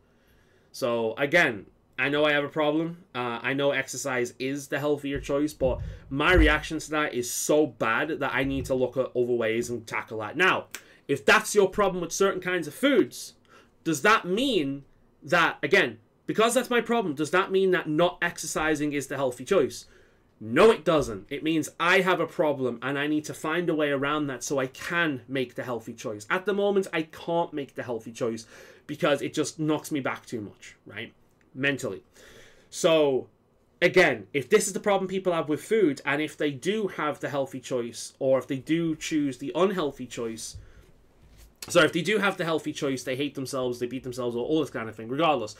So, again, I know I have a problem. I know exercise is the healthier choice, but my reaction to that is so bad that I need to look at other ways and tackle that. Now, if that's your problem with certain kinds of foods, does that mean that, again, because that's my problem, does that mean that not exercising is the healthy choice? No, it doesn't. It means I have a problem and I need to find a way around that so I can make the healthy choice. At the moment, I can't make the healthy choice because it just knocks me back too much, right? Mentally. So, again, if this is the problem people have with food, and if they do have the healthy choice, or if they do choose the unhealthy choice, so if they do have the healthy choice, they hate themselves, they beat themselves, all this kind of thing, regardless,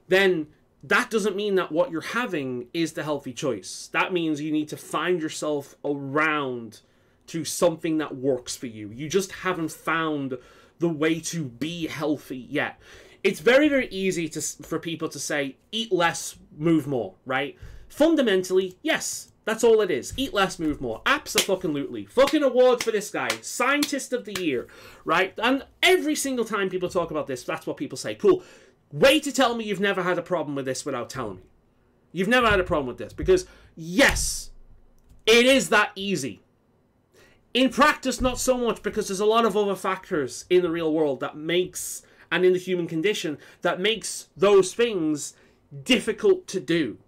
then that doesn't mean that what you're having is the healthy choice. That means you need to find yourself around to something that works for you. You just haven't found the way to be healthy yet. It's very, very easy for people to say, eat less, move more, right? Fundamentally, yes, that's all it is. Eat less, move more. Abso-fucking-lutely. Fucking award for this guy. Scientist of the year, right? And every single time people talk about this, that's what people say. Cool. Way to tell me you've never had a problem with this without telling me. You've never had a problem with this. Because, yes, it is that easy. In practice, not so much, because there's a lot of other factors in the real world that makes, and in the human condition, that makes those things difficult to do.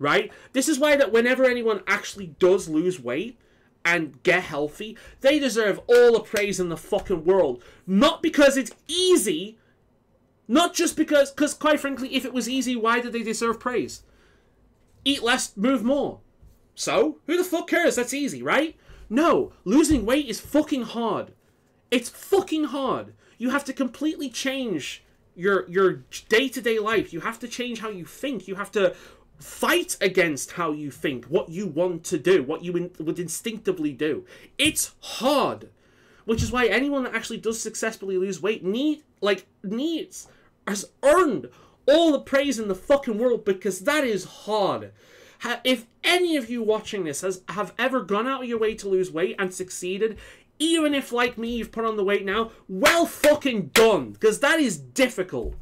Right? This is why that whenever anyone actually does lose weight and get healthy, they deserve all the praise in the fucking world. Not because it's easy, not just because quite frankly, if it was easy, why did they deserve praise? Eat less, move more. So, who the fuck cares? That's easy, right? No, losing weight is fucking hard. It's fucking hard. You have to completely change your day-to-day life. You have to change how you think. You have to fight against how you think, what you want to do, what you would instinctively do. It's hard. Which is why anyone that actually does successfully lose weight has earned all the praise in the fucking world, because that is hard. If any of you watching this have ever gone out of your way to lose weight and succeeded, even if, like me, you've put on the weight now, well fucking done. Because that is difficult.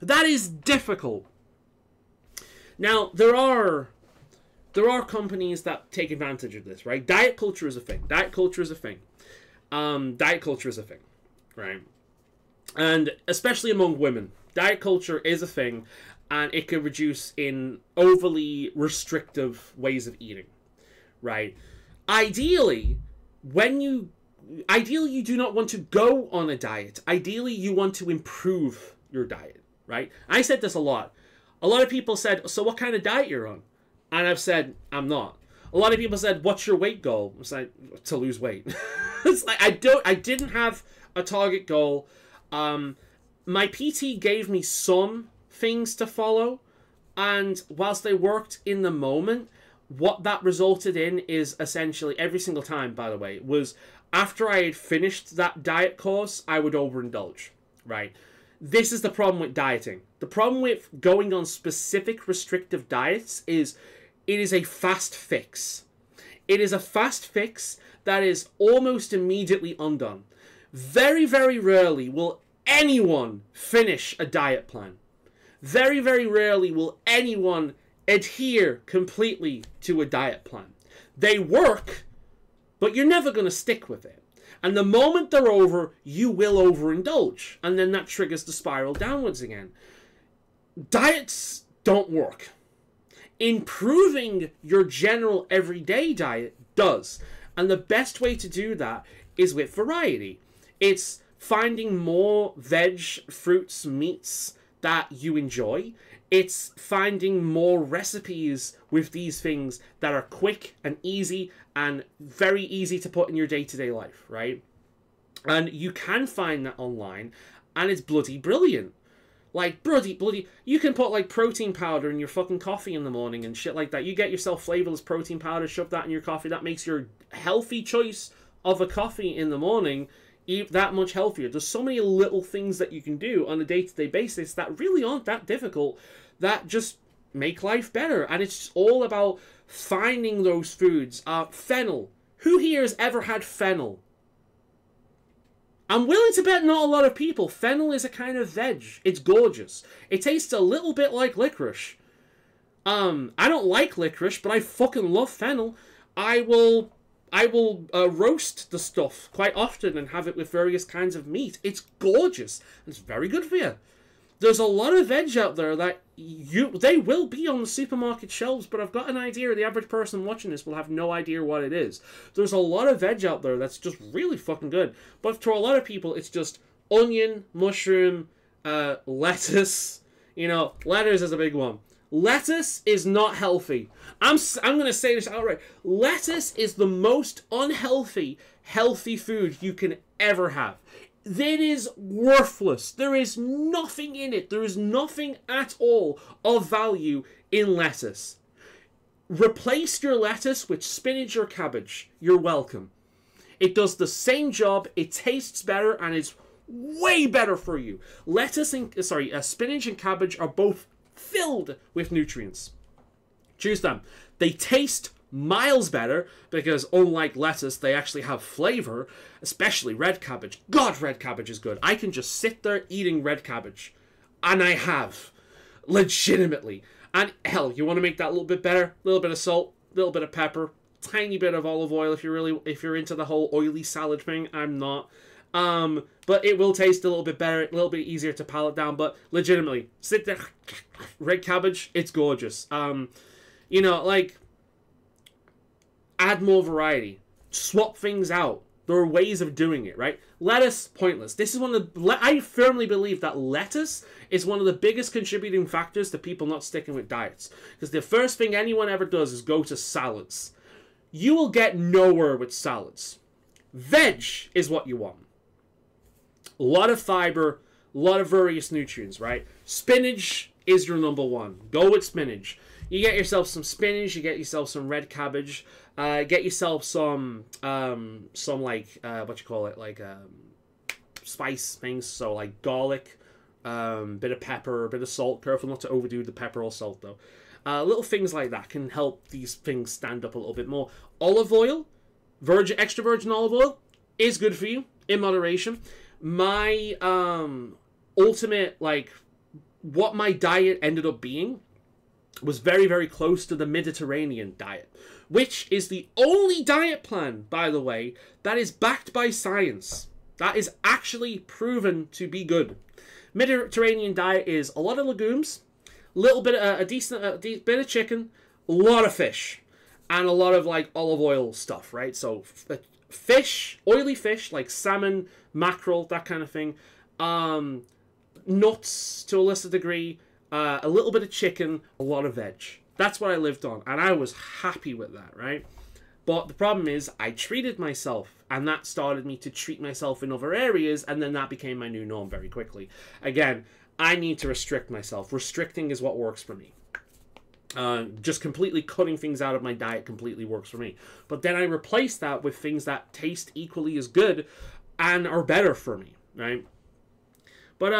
That is difficult. Now, there are companies that take advantage of this, right? Diet culture is a thing. Diet culture is a thing. Right? And especially among women, diet culture is a thing, and it can reduce in overly restrictive ways of eating, right? Ideally, you do not want to go on a diet. Ideally, you want to improve your diet, right? I said this a lot. A lot of people said, so what kind of diet you're on? And I've said, I'm not. A lot of people said, what's your weight goal? It's like, to lose weight. It's like, I didn't have a target goal. My PT gave me some things to follow, and whilst they worked in the moment, what that resulted in is essentially, every single time, by the way, was after I had finished that diet course, I would overindulge, right? This is the problem with dieting. The problem with going on specific restrictive diets is It is a fast fix. It is a fast fix that is almost immediately undone. Very, very rarely will anyone finish a diet plan. Very, very rarely will anyone adhere completely to a diet plan. They work, but you're never going to stick with it. And the moment they're over, you will overindulge. And then that triggers the spiral downwards again. Diets don't work. Improving your general everyday diet does. And the best way to do that is with variety. It's finding more veg, fruits, meats that you enjoy. It's finding more recipes with these things that are quick and easy and very easy to put in your day-to-day life, right? And you can find that online, and it's bloody brilliant. Like, bloody, you can put, like, protein powder in your fucking coffee in the morning and shit like that. You get yourself flavorless protein powder, shove that in your coffee. That makes your healthy choice of a coffee in the morning that much healthier. There's so many little things that you can do on a day-to-day basis that really aren't that difficult, that just make life better. And it's all about finding those foods. Fennel. Who here has ever had fennel? I'm willing to bet not a lot of people. Fennel is a kind of veg. It's gorgeous. It tastes a little bit like licorice. I don't like licorice, but I fucking love fennel. I will roast the stuff quite often and have it with various kinds of meat. It's gorgeous. It's very good for you. There's a lot of veg out there that they will be on the supermarket shelves, but I've got an idea the average person watching this will have no idea what it is. There's a lot of veg out there that's just really fucking good. But to a lot of people, it's just onion, mushroom, lettuce. You know, lettuce is a big one. Lettuce is not healthy. I'm going to say this outright. Lettuce is the most unhealthy, healthy food you can ever have. It is worthless. There is nothing in it. There is nothing at all of value in lettuce. Replace your lettuce with spinach or cabbage. You're welcome. It does the same job. It tastes better and it's way better for you. Spinach and cabbage are both filled with nutrients. Choose them. They taste miles better because unlike lettuce, they actually have flavor, especially red cabbage. God, red cabbage is good. I can just sit there eating red cabbage. And I have. Legitimately. And hell, you want to make that a little bit better? A little bit of salt, a little bit of pepper, tiny bit of olive oil if you're into the whole oily salad thing. I'm not. But it will taste a little bit better, a little bit easier to palate down, but legitimately, sit there, red cabbage, it's gorgeous. You know, like, add more variety, swap things out. There are ways of doing it, right? Lettuce, pointless. This is I firmly believe that lettuce is one of the biggest contributing factors to people not sticking with diets. Because the first thing anyone ever does is go to salads. You will get nowhere with salads. Veg is what you want. A lot of fiber, a lot of various nutrients, right? Spinach is your number one. Go with spinach. You get yourself some spinach, you get yourself some red cabbage, get yourself some spice things, so like garlic, bit of pepper, bit of salt. Careful not to overdo the pepper or salt though. Little things like that can help these things stand up a little bit more. Olive oil, extra virgin olive oil, is good for you in moderation. My ultimate, like, what my diet ended up being was very, very close to the Mediterranean diet, which is the only diet plan, by the way, that is backed by science. That is actually proven to be good. Mediterranean diet is a lot of legumes, little bit of a decent bit of chicken, a lot of fish, and a lot of like olive oil stuff, right? So fish, oily fish like salmon, mackerel, that kind of thing. Nuts to a lesser degree, a little bit of chicken, a lot of veg. That's what I lived on, and I was happy with that, right? But the problem is, I treated myself, and that started me to treat myself in other areas, and then that became my new norm very quickly. Again, I need to restrict myself. Restricting is what works for me. Just completely cutting things out of my diet completely works for me. But then I replace that with things that taste equally as good and are better for me, right? But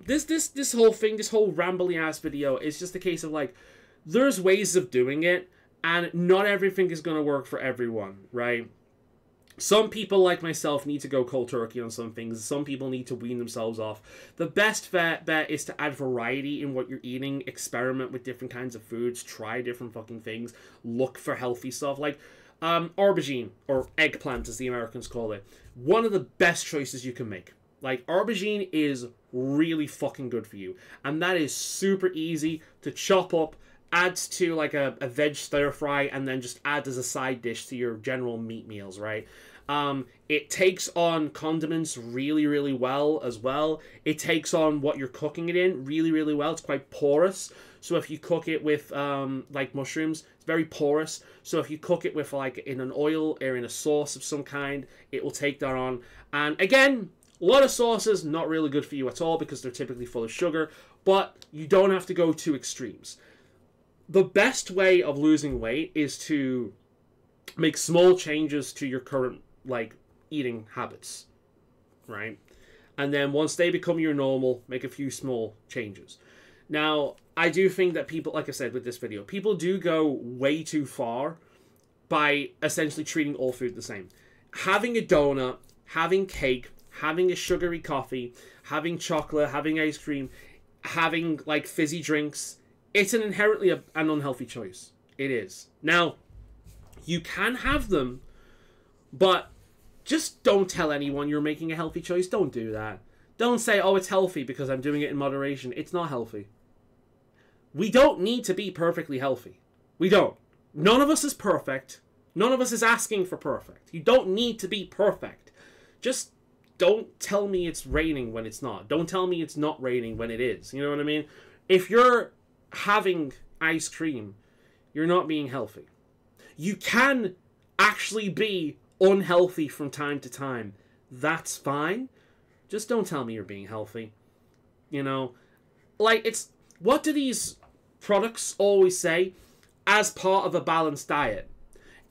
this whole thing, this whole rambly ass video is just a case of like, there's ways of doing it, And not everything is going to work for everyone, right? Some people, like myself, need to go cold turkey on some things. Some people need to wean themselves off. The best bet is to add variety in what you're eating. Experiment with different kinds of foods. Try different fucking things. Look for healthy stuff. Like aubergine, or eggplant as the Americans call it. One of the best choices you can make. Like, aubergine is really fucking good for you. And that is super easy to chop up, add to like a veg stir fry, and then just add as a side dish to your general meat meals, right? It takes on condiments really, really well as well. It takes on what you're cooking it in really, really well. It's quite porous. So if you cook it with like mushrooms, it's very porous. So if you cook it with like in an oil or in a sauce of some kind, it will take that on. And again, a lot of sauces not really good for you at all because they're typically full of sugar, but you don't have to go to extremes. The best way of losing weight is to make small changes to your current like eating habits, right? And then once they become your normal, make a few small changes. Now, I do think that people, like I said with this video, people do go way too far by essentially treating all food the same. Having a donut, having cake, having a sugary coffee, having chocolate, having ice cream, having like fizzy drinks, it's an inherently an unhealthy choice. It is. Now, you can have them, but just don't tell anyone you're making a healthy choice. Don't do that. Don't say, oh, it's healthy because I'm doing it in moderation. It's not healthy. We don't need to be perfectly healthy. We don't. None of us is perfect. None of us is asking for perfect. You don't need to be perfect. Just don't tell me it's raining when it's not. Don't tell me it's not raining when it is. You know what I mean? If you're having ice cream, you're not being healthy. You can actually be unhealthy from time to time. That's fine. Just don't tell me you're being healthy. You know, like, it's, what do these products always say? As part of a balanced diet.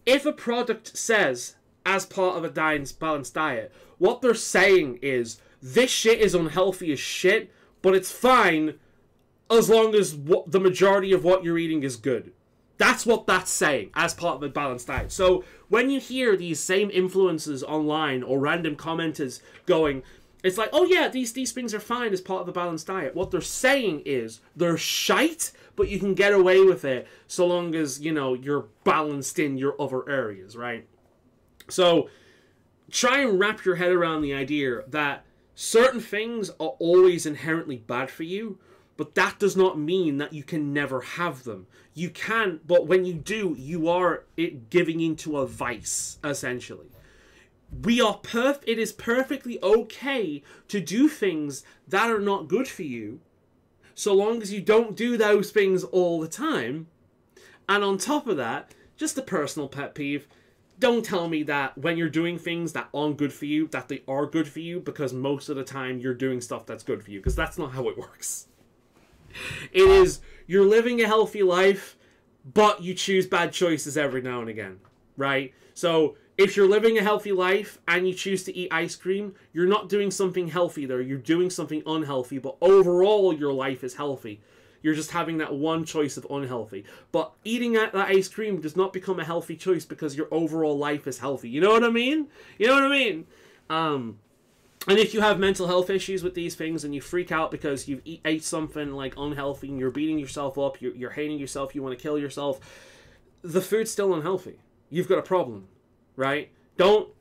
If a product says as part of a balanced diet, what they're saying is this shit is unhealthy as shit, but it's fine as long as the majority of what you're eating is good. That's what that's saying, as part of a balanced diet. So when you hear these same influencers online or random commenters going, it's like, oh yeah, these things are fine as part of a balanced diet. What they're saying is they're shite, but you can get away with it so long as, you know, you're balanced in your other areas, right? So try and wrap your head around the idea that certain things are always inherently bad for you, but that does not mean that you can never have them. You can, but when you do, you are giving into a vice, essentially. It is perfectly okay to do things that are not good for you, so long as you don't do those things all the time. And on top of that, just a personal pet peeve, don't tell me that when you're doing things that aren't good for you, that they are good for you, because most of the time you're doing stuff that's good for you, because that's not how it works. It is, you're living a healthy life, but you choose bad choices every now and again, right? So if you're living a healthy life and you choose to eat ice cream, you're not doing something healthy there. You're doing something unhealthy, but overall your life is healthy. You're just having that one choice of unhealthy. But eating that ice cream does not become a healthy choice because your overall life is healthy. You know what I mean? You know what I mean? And if you have mental health issues with these things and you freak out because you've ate something like unhealthy and you're beating yourself up, you're hating yourself, you want to kill yourself, the food's still unhealthy. You've got a problem, right? Don't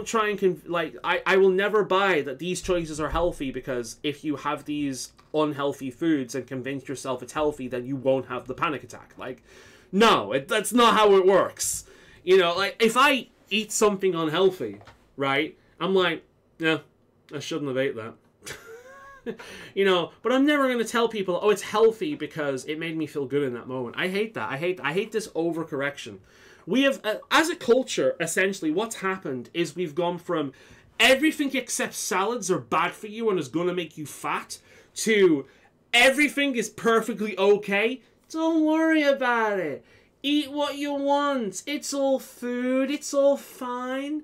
try and I will never buy that these choices are healthy because if you have these unhealthy foods and convince yourself it's healthy, then you won't have the panic attack. Like, no, that's not how it works. You know, like, if I eat something unhealthy, right, I'm like, yeah, I shouldn't have ate that. You know, but I'm never going to tell people, oh, it's healthy because it made me feel good in that moment. I hate that. I hate this overcorrection. We have, as a culture, essentially, what's happened is we've gone from everything except salads are bad for you and is going to make you fat to everything is perfectly okay. Don't worry about it. Eat what you want. It's all food. It's all fine.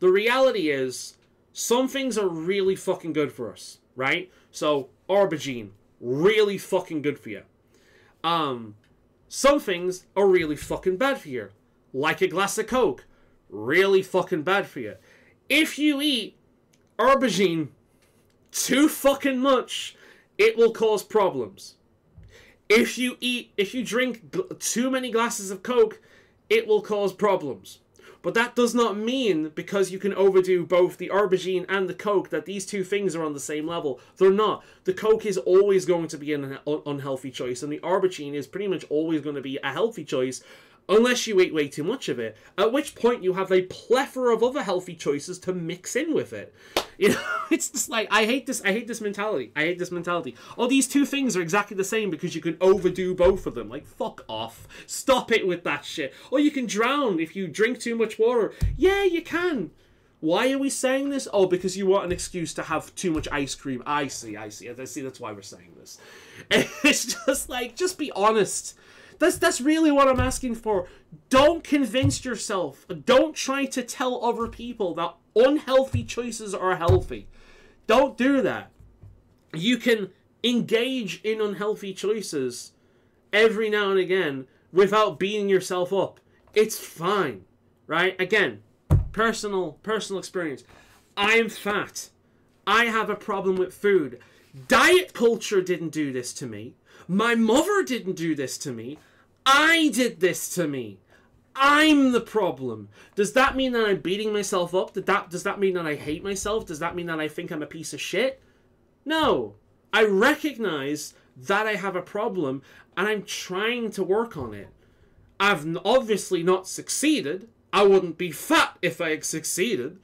The reality is, some things are really fucking good for us, right? So, aubergine, really fucking good for you. Some things are really fucking bad for you. Like a glass of Coke. Really fucking bad for you. If you eat aubergine too fucking much, it will cause problems. If you drink too many glasses of Coke, it will cause problems. But that does not mean, because you can overdo both the aubergine and the Coke, that these two things are on the same level. They're not. The Coke is always going to be an unhealthy choice, and the aubergine is pretty much always going to be a healthy choice, unless you eat way too much of it. At which point you have a plethora of other healthy choices to mix in with it. You know, it's just like, I hate this mentality. Oh, these two things are exactly the same because you can overdo both of them. Like, fuck off. Stop it with that shit. Or you can drown if you drink too much water. Yeah, you can. Why are we saying this? Oh, because you want an excuse to have too much ice cream. I see, that's why we're saying this. It's just like, just be honest. That's really what I'm asking for. Don't convince yourself. Don't try to tell other people that unhealthy choices are healthy. Don't do that. You can engage in unhealthy choices every now and again without beating yourself up. It's fine, right? Again, personal experience. I'm fat. I have a problem with food. Diet culture didn't do this to me. My mother didn't do this to me. I did this to me. I'm the problem. Does that mean that I'm beating myself up? Does that mean that I hate myself? Does that mean that I think I'm a piece of shit? No. I recognize that I have a problem, and I'm trying to work on it. I've obviously not succeeded. I wouldn't be fat if I had succeeded.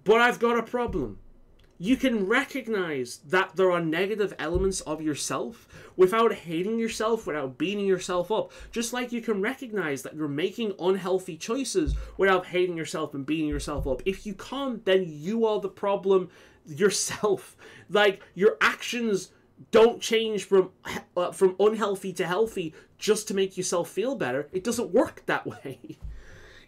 But I've got a problem. You can recognize that there are negative elements of yourself without hating yourself, without beating yourself up. Just like you can recognize that you're making unhealthy choices without hating yourself and beating yourself up. If you can't, then you are the problem yourself. Like, your actions don't change from unhealthy to healthy just to make yourself feel better. It doesn't work that way.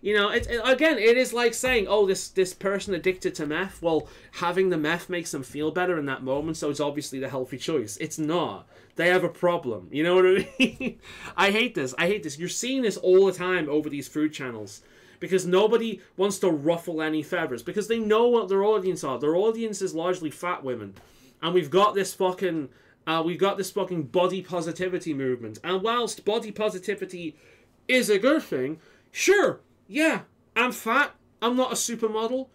You know, again, it is like saying, oh, this person addicted to meth, well, having the meth makes them feel better in that moment, so it's obviously the healthy choice. It's not. They have a problem. You know what I mean? I hate this. You're seeing this all the time over these food channels. Because nobody wants to ruffle any feathers. Because they know what their audience are. Their audience is largely fat women. And we've got this fucking body positivity movement. And whilst body positivity is a good thing, sure, yeah, I'm fat. I'm not a supermodel.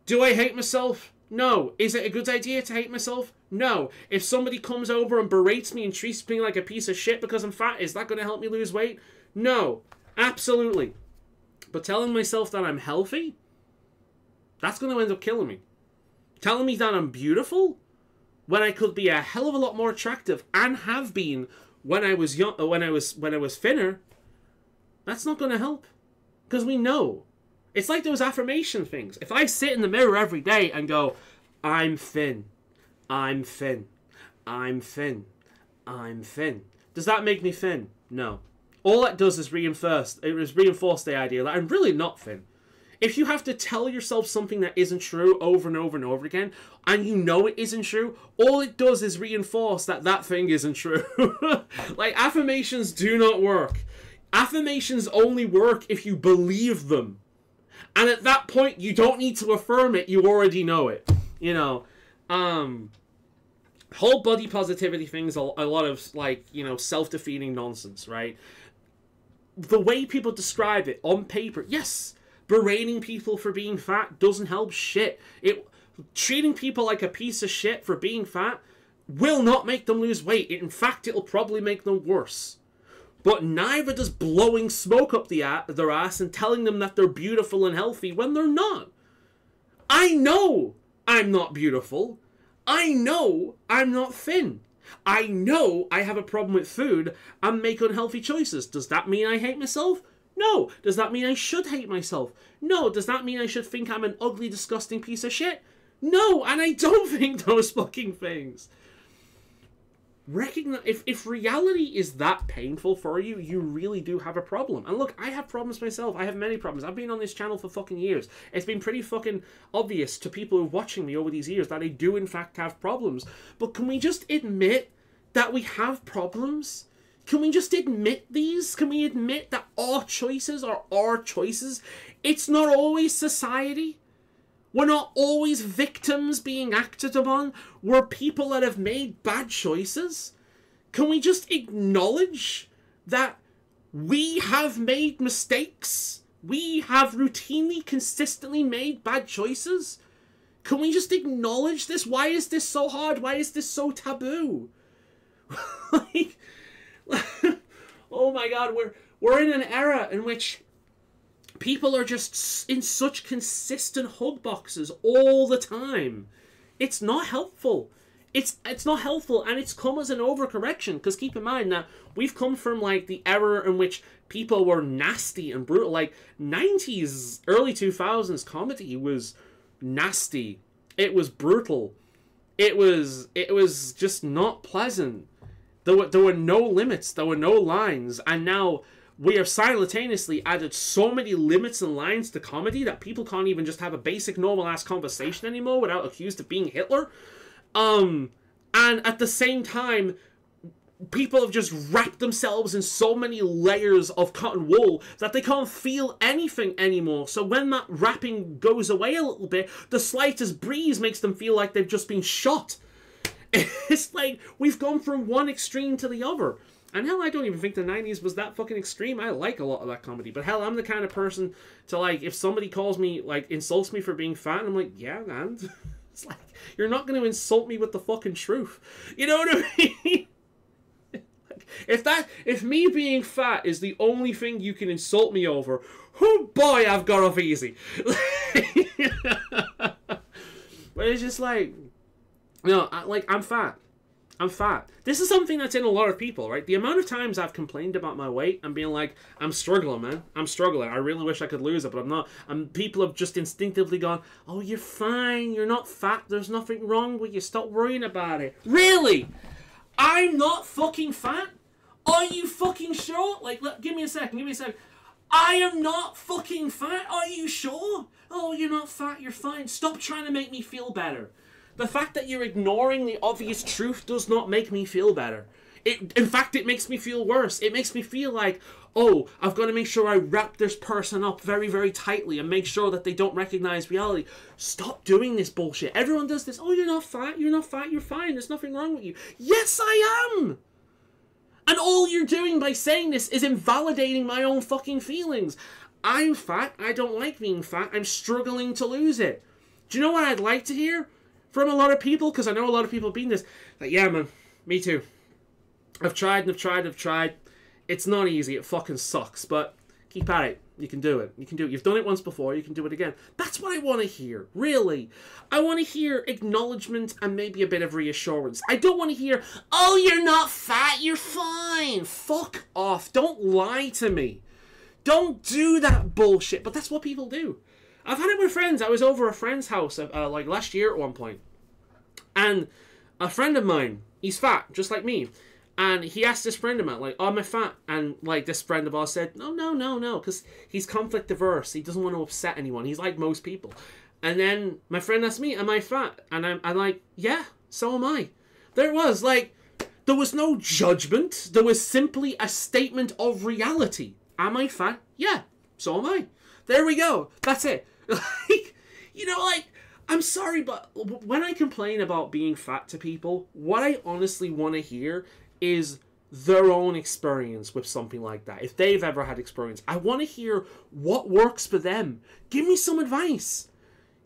Do I hate myself? No. Is it a good idea to hate myself? No. If somebody comes over and berates me and treats me like a piece of shit because I'm fat, is that going to help me lose weight? No. Absolutely. But telling myself that I'm healthy, that's going to end up killing me. Telling me that I'm beautiful when I could be a hell of a lot more attractive and have been when I was young, when I was thinner, that's not going to help. Because we know. It's like those affirmation things. If I sit in the mirror every day and go, I'm thin, I'm thin, I'm thin, I'm thin, does that make me thin? No. All that does is reinforce the idea that I'm really not thin. If you have to tell yourself something that isn't true over and over and over again, and you know it isn't true, all it does is reinforce that thing isn't true. Like, affirmations do not work. Affirmations only work if you believe them. And at that point, you don't need to affirm it, you already know it. You know, whole body positivity thing's a lot of, like, you know, self-defeating nonsense, right? The way people describe it on paper, yes, berating people for being fat doesn't help shit. Treating people like a piece of shit for being fat will not make them lose weight. In fact, it'll probably make them worse. But neither does blowing smoke up their ass and telling them that they're beautiful and healthy when they're not. I know I'm not beautiful. I know I'm not thin. I know I have a problem with food and make unhealthy choices. Does that mean I hate myself? No. Does that mean I should hate myself? No. Does that mean I should think I'm an ugly, disgusting piece of shit? No, and I don't think those fucking things. Recognize, if reality is that painful for you, you really do have a problem. And look, I have problems myself. I have many problems. I've been on this channel for fucking years. It's been pretty fucking obvious to people who are watching me over these years that I do in fact have problems. But can we just admit that we have problems? Can we just admit these? Can we admit that our choices are our choices? It's not always society. We're not always victims being acted upon. We're people that have made bad choices. Can we just acknowledge that we have made mistakes? We have routinely, consistently made bad choices? Can we just acknowledge this? Why is this so hard? Why is this so taboo? Like, oh my god, we're in an era in which people are just in such consistent hug boxes all the time. It's not helpful. It's not helpful, and it's come as an overcorrection, because keep in mind that we've come from, like, the era in which people were nasty and brutal. Like, 90s, early 2000s comedy was nasty. It was brutal. It was just not pleasant. There were no limits. There were no lines. And now we have simultaneously added so many limits and lines to comedy that people can't even just have a basic normal-ass conversation anymore without accused of being Hitler. And at the same time, people have just wrapped themselves in so many layers of cotton wool that they can't feel anything anymore. So when that wrapping goes away a little bit, the slightest breeze makes them feel like they've just been shot. It's like we've gone from one extreme to the other. And hell, I don't even think the 90s was that fucking extreme. I like a lot of that comedy. But hell, I'm the kind of person to, like, if somebody calls me, like, insults me for being fat, I'm like, yeah, man. It's like, you're not going to insult me with the fucking truth. You know what I mean? Like, if me being fat is the only thing you can insult me over, oh boy, I've got off easy. But it's just like, I'm fat. I'm fat. This is something that's in a lot of people, right? The amount of times I've complained about my weight and being like, I'm struggling, man. I'm struggling. I really wish I could lose it, but I'm not. And people have just instinctively gone, oh, you're fine. You're not fat. There's nothing wrong with you. Stop worrying about it. Really? I'm not fucking fat? Are you fucking sure? Like, give me a second. Give me a second. I am not fucking fat. Are you sure? Oh, you're not fat. You're fine. Stop trying to make me feel better. The fact that you're ignoring the obvious truth does not make me feel better. In fact, it makes me feel worse. It makes me feel like, oh, I've got to make sure I wrap this person up very, very tightly and make sure that they don't recognize reality. Stop doing this bullshit. Everyone does this. Oh, you're not fat. You're not fat. You're fine. There's nothing wrong with you. Yes, I am. And all you're doing by saying this is invalidating my own fucking feelings. I'm fat. I don't like being fat. I'm struggling to lose it. Do you know what I'd like to hear from a lot of people? Because I know a lot of people have been this. Like, yeah, man. Me too. I've tried and I've tried and I've tried. It's not easy. It fucking sucks. But keep at it. You can do it. You can do it. You've done it once before. You can do it again. That's what I want to hear. Really. I want to hear acknowledgement and maybe a bit of reassurance. I don't want to hear, oh, you're not fat. You're fine. Fuck off. Don't lie to me. Don't do that bullshit. But that's what people do. I've had it with friends. I was over a friend's house like last year at one point. And a friend of mine, he's fat, just like me. And he asked this friend of mine, like, oh, am I fat? And, like, this friend of ours said, no, because he's conflict averse. He doesn't want to upset anyone. He's like most people. And then my friend asked me, am I fat? And I'm like, yeah, so am I. There it was. Like, there was no judgment. There was simply a statement of reality. Am I fat? Yeah, so am I. There we go. That's it. Like, you know, like, I'm sorry, but when I complain about being fat to people, what I honestly want to hear is their own experience with something like that. If they've ever had experience, I want to hear what works for them. Give me some advice.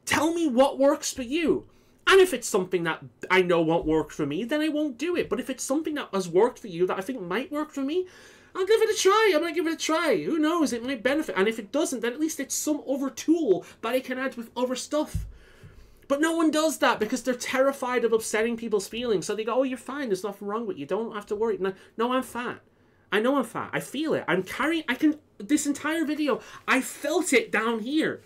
Tell me what works for you. And if it's something that I know won't work for me, then I won't do it. But if it's something that has worked for you that I think might work for me, I'll give it a try. I'm going to give it a try. Who knows? It might benefit. And if it doesn't, then at least it's some other tool that I can add with other stuff. But no one does that because they're terrified of upsetting people's feelings. So they go, oh, you're fine. There's nothing wrong with you. Don't have to worry. No, I'm fat. I know I'm fat. I feel it. This entire video, I felt it down here.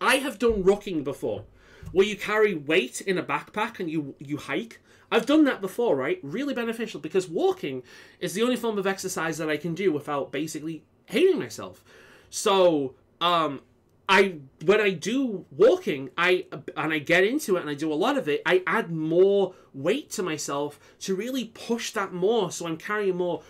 I have done rucking before, where you carry weight in a backpack and you hike. I've done that before, right? Really beneficial because walking is the only form of exercise that I can do without basically hating myself. So, when I do walking, I get into it and I do a lot of it, I add more weight to myself to really push that more, so I'm carrying more.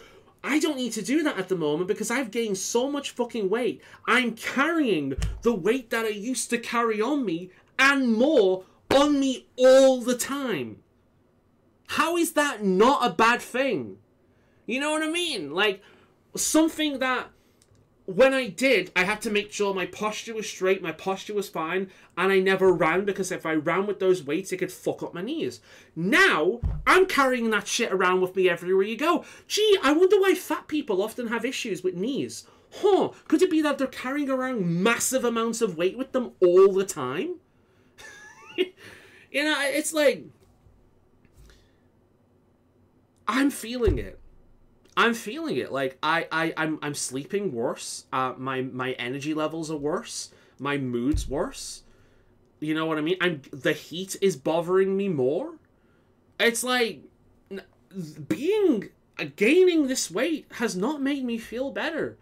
I don't need to do that at the moment because I've gained so much fucking weight. I'm carrying the weight that I used to carry on me and more on me all the time. How is that not a bad thing? You know what I mean? Like, something that when I did, I had to make sure my posture was straight, my posture was fine, and I never ran, because if I ran with those weights, it could fuck up my knees. Now, I'm carrying that shit around with me everywhere you go. Gee, I wonder why fat people often have issues with knees. Huh, could it be that they're carrying around massive amounts of weight with them all the time? You know, it's like, I'm feeling it. I'm feeling it. Like, I'm sleeping worse. My energy levels are worse. My mood's worse. You know what I mean? The heat is bothering me more. It's like, gaining this weight has not made me feel better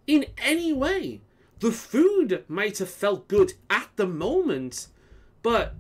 in any way. The food might have felt good at the moment, but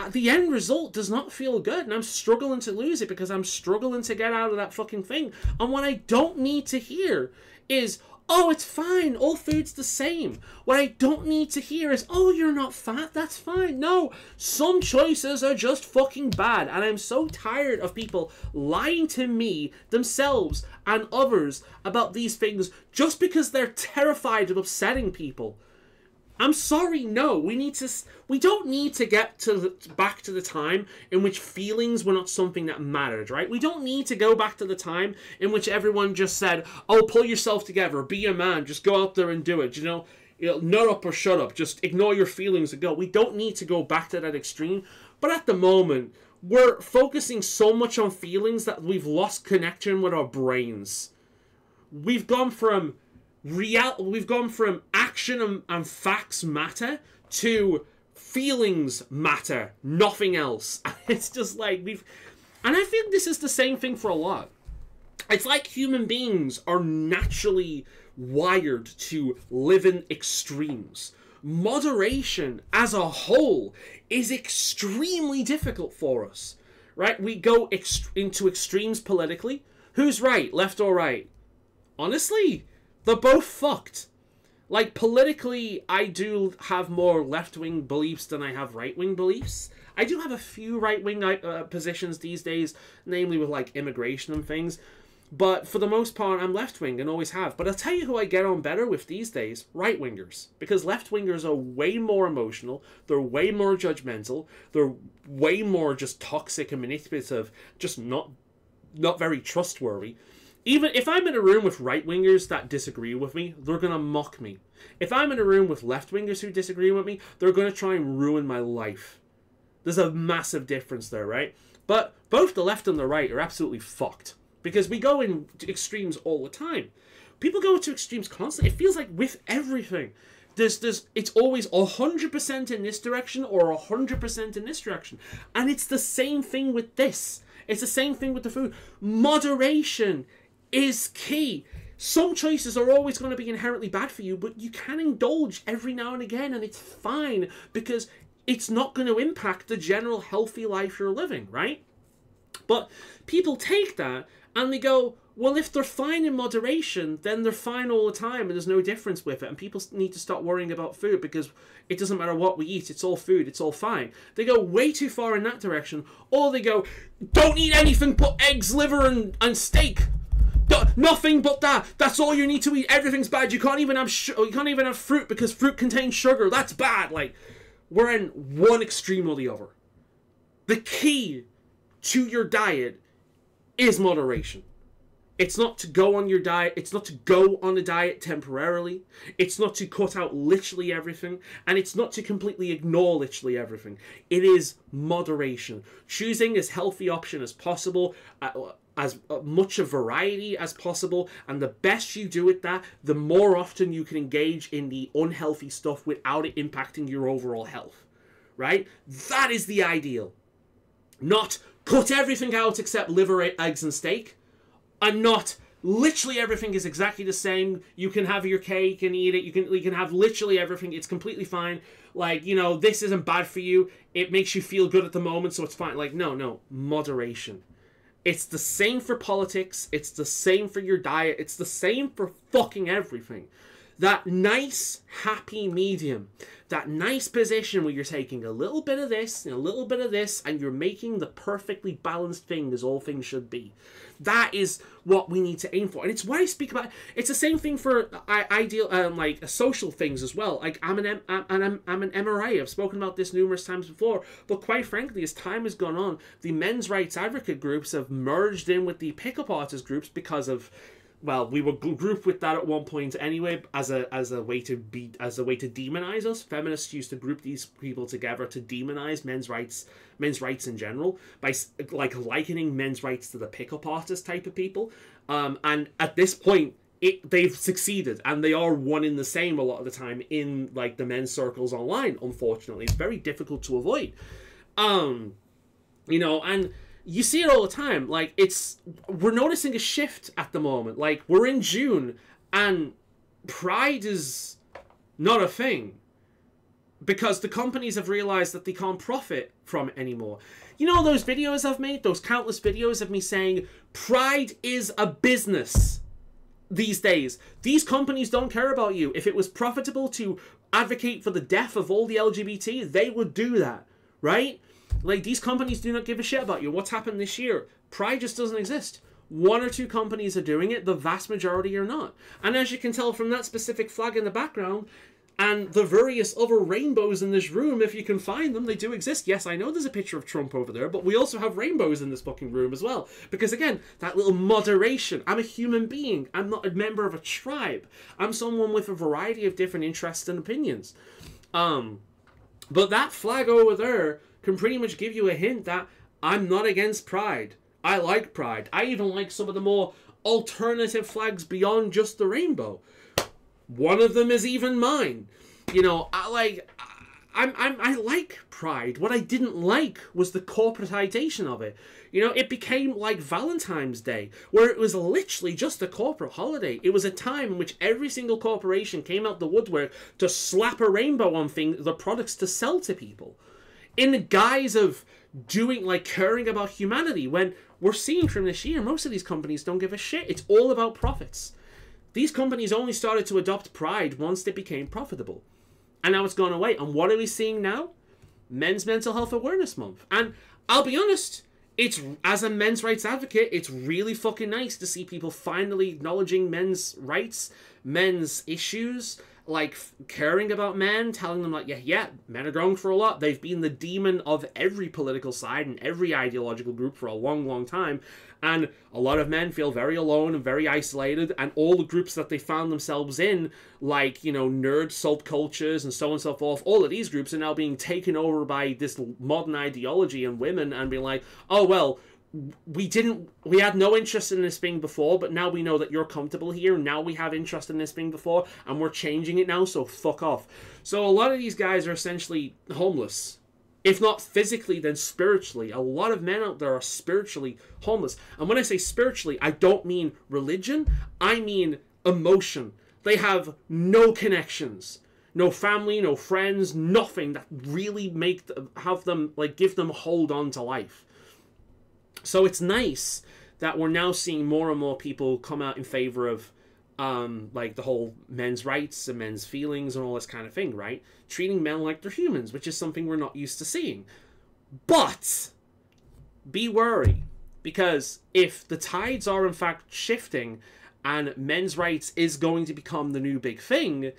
the end result does not feel good, and I'm struggling to lose it because I'm struggling to get out of that fucking thing. And what I don't need to hear is, oh, it's fine, all food's the same. What I don't need to hear is, oh, you're not fat, that's fine. No, some choices are just fucking bad, and I'm so tired of people lying to me, themselves, and others about these things just because they're terrified of upsetting people. I'm sorry, no. We don't need to get back to the time in which feelings were not something that mattered, right? We don't need to go back to the time in which everyone just said, oh, pull yourself together, be a man, just go out there and do it, you know, nut up or shut up, just ignore your feelings and go. We don't need to go back to that extreme, but at the moment, we're focusing so much on feelings that we've lost connection with our brains. We've gone from action and facts matter to feelings matter, nothing else. It's just like and I think this is the same thing for a lot. It's like human beings are naturally wired to live in extremes. Moderation as a whole is extremely difficult for us, right? We go into extremes politically. Who's right, left or right? Honestly, they're both fucked. Like, politically, I do have more left-wing beliefs than I have right-wing beliefs. I do have a few right-wing positions these days, namely with, like, immigration and things. But for the most part, I'm left-wing and always have. But I'll tell you who I get on better with these days, right-wingers. Because left-wingers are way more emotional, they're way more judgmental, they're way more just toxic and manipulative, just not very trustworthy. Even if I'm in a room with right-wingers that disagree with me, they're going to mock me. If I'm in a room with left-wingers who disagree with me, they're going to try and ruin my life. There's a massive difference there, right? But both the left and the right are absolutely fucked. Because we go into extremes all the time. People go to extremes constantly. It feels like with everything. It's always 100% in this direction or 100% in this direction. And it's the same thing with this. It's the same thing with the food. Moderation is key. Some choices are always going to be inherently bad for you, but you can indulge every now and again, and it's fine because it's not going to impact the general healthy life you're living, right? But people take that and they go, well, if they're fine in moderation, then they're fine all the time and there's no difference with it. And people need to stop worrying about food because it doesn't matter what we eat. It's all food. It's all fine. They go way too far in that direction. Or they go, don't eat anything but eggs, liver, and steak. Nothing but that. That's all you need to eat. Everything's bad. You can't even have fruit because fruit contains sugar. That's bad. Like, we're in one extreme or the other. The key to your diet is moderation. It's not to go on your diet. It's not to go on a diet temporarily. It's not to cut out literally everything. And it's not to completely ignore literally everything. It is moderation. Choosing as healthy option as possible, as much a variety as possible. And the best you do at that, the more often you can engage in the unhealthy stuff without it impacting your overall health. Right? That is the ideal. Not cut everything out except liver, eggs, and steak. And not literally everything is exactly the same. You can have your cake and eat it. You can have literally everything. It's completely fine. Like, you know, this isn't bad for you. It makes you feel good at the moment, so it's fine. Like, no, moderation. It's the same for politics. It's the same for your diet. It's the same for fucking everything. That nice, happy medium. That nice position where you're taking a little bit of this and a little bit of this, and you're making the perfectly balanced thing as all things should be. That is what we need to aim for. And it's why I speak about it. It's the same thing for ideal, like social things as well. Like I'm an MRA. I've spoken about this numerous times before. But quite frankly, as time has gone on, the men's rights advocate groups have merged in with the pickup artist groups because of, well, we were grouped with that at one point anyway, as a way to demonize us. Feminists used to group these people together to demonize men's rights in general, by like likening men's rights to the pickup artist type of people. And at this point, they've succeeded, and they are one in the same a lot of the time in like the men's circles online. Unfortunately, it's very difficult to avoid. You know, and you see it all the time. Like, we're noticing a shift at the moment. Like, we're in June, and Pride is not a thing. Because the companies have realized that they can't profit from it anymore. You know those videos I've made? Those countless videos of me saying, Pride is a business these days. These companies don't care about you. If it was profitable to advocate for the death of all the LGBT, they would do that, right? Like, these companies do not give a shit about you. What's happened this year? Pride just doesn't exist. 1 or 2 companies are doing it. The vast majority are not. And as you can tell from that specific flag in the background, and the various other rainbows in this room, if you can find them, they do exist. Yes, I know there's a picture of Trump over there, but we also have rainbows in this fucking room as well. Because again, that little moderation. I'm a human being. I'm not a member of a tribe. I'm someone with a variety of different interests and opinions. But that flag over there can pretty much give you a hint that I'm not against Pride. I like Pride. I even like some of the more alternative flags beyond just the rainbow. One of them is even mine. You know, I like Pride. What I didn't like was the corporatization of it. You know, it became like Valentine's Day, where it was literally just a corporate holiday. It was a time in which every single corporation came out the woodwork to slap a rainbow on the products to sell to people, in the guise of doing, like, caring about humanity, when we're seeing from this year, most of these companies don't give a shit. It's all about profits. These companies only started to adopt Pride once they became profitable. And now it's gone away. And what are we seeing now? Men's Mental Health Awareness Month. And I'll be honest, as a men's rights advocate, it's really fucking nice to see people finally acknowledging men's rights, men's issues, like caring about men, telling them like, yeah, men are going for a lot. They've been the demon of every political side and every ideological group for a long, long time. And a lot of men feel very alone and very isolated, and all the groups that they found themselves in, like, you know, nerd subcultures and so on and so forth, all of these groups are now being taken over by this modern ideology and women, and being like, oh, well, we had no interest in this thing before, but now we know that you're comfortable here. Now we have interest in this thing before, and we're changing it now, so fuck off. So a lot of these guys are essentially homeless. If not physically, then spiritually. A lot of men out there are spiritually homeless. And when I say spiritually, I don't mean religion. I mean emotion. They have no connections. No family, no friends, nothing that really give them a hold on to life. So it's nice that we're now seeing more and more people come out in favor of like the whole men's rights and men's feelings and all this kind of thing, right? Treating men like they're humans, which is something we're not used to seeing. But be wary, because if the tides are in fact shifting and men's rights is going to become the new big thing,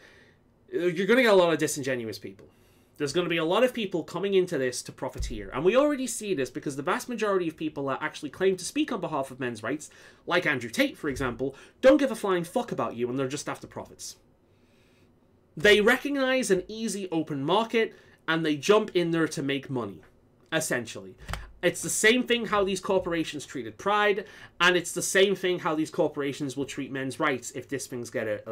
you're going to get a lot of disingenuous people. There's going to be a lot of people coming into this to profiteer. And we already see this because the vast majority of people that actually claim to speak on behalf of men's rights, like Andrew Tate, for example, don't give a flying fuck about you, and they're just after profits. They recognize an easy open market, and they jump in there to make money, essentially. It's the same thing how these corporations treated Pride, and it's the same thing how these corporations will treat men's rights if this thing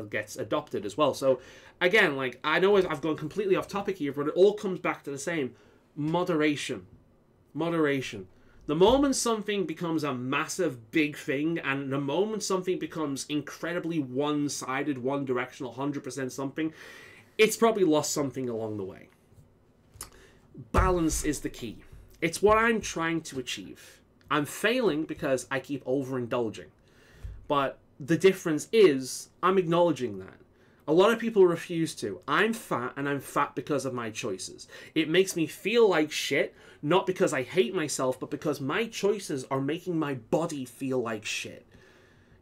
gets adopted as well. So, again, like, I know I've gone completely off topic here, but it all comes back to the same. Moderation. Moderation. The moment something becomes a massive, big thing, and the moment something becomes incredibly one-sided, one-directional, 100% something, it's probably lost something along the way. Balance is the key. It's what I'm trying to achieve. I'm failing because I keep overindulging. But the difference is, I'm acknowledging that. A lot of people refuse to. I'm fat, and I'm fat because of my choices. It makes me feel like shit, not because I hate myself, but because my choices are making my body feel like shit.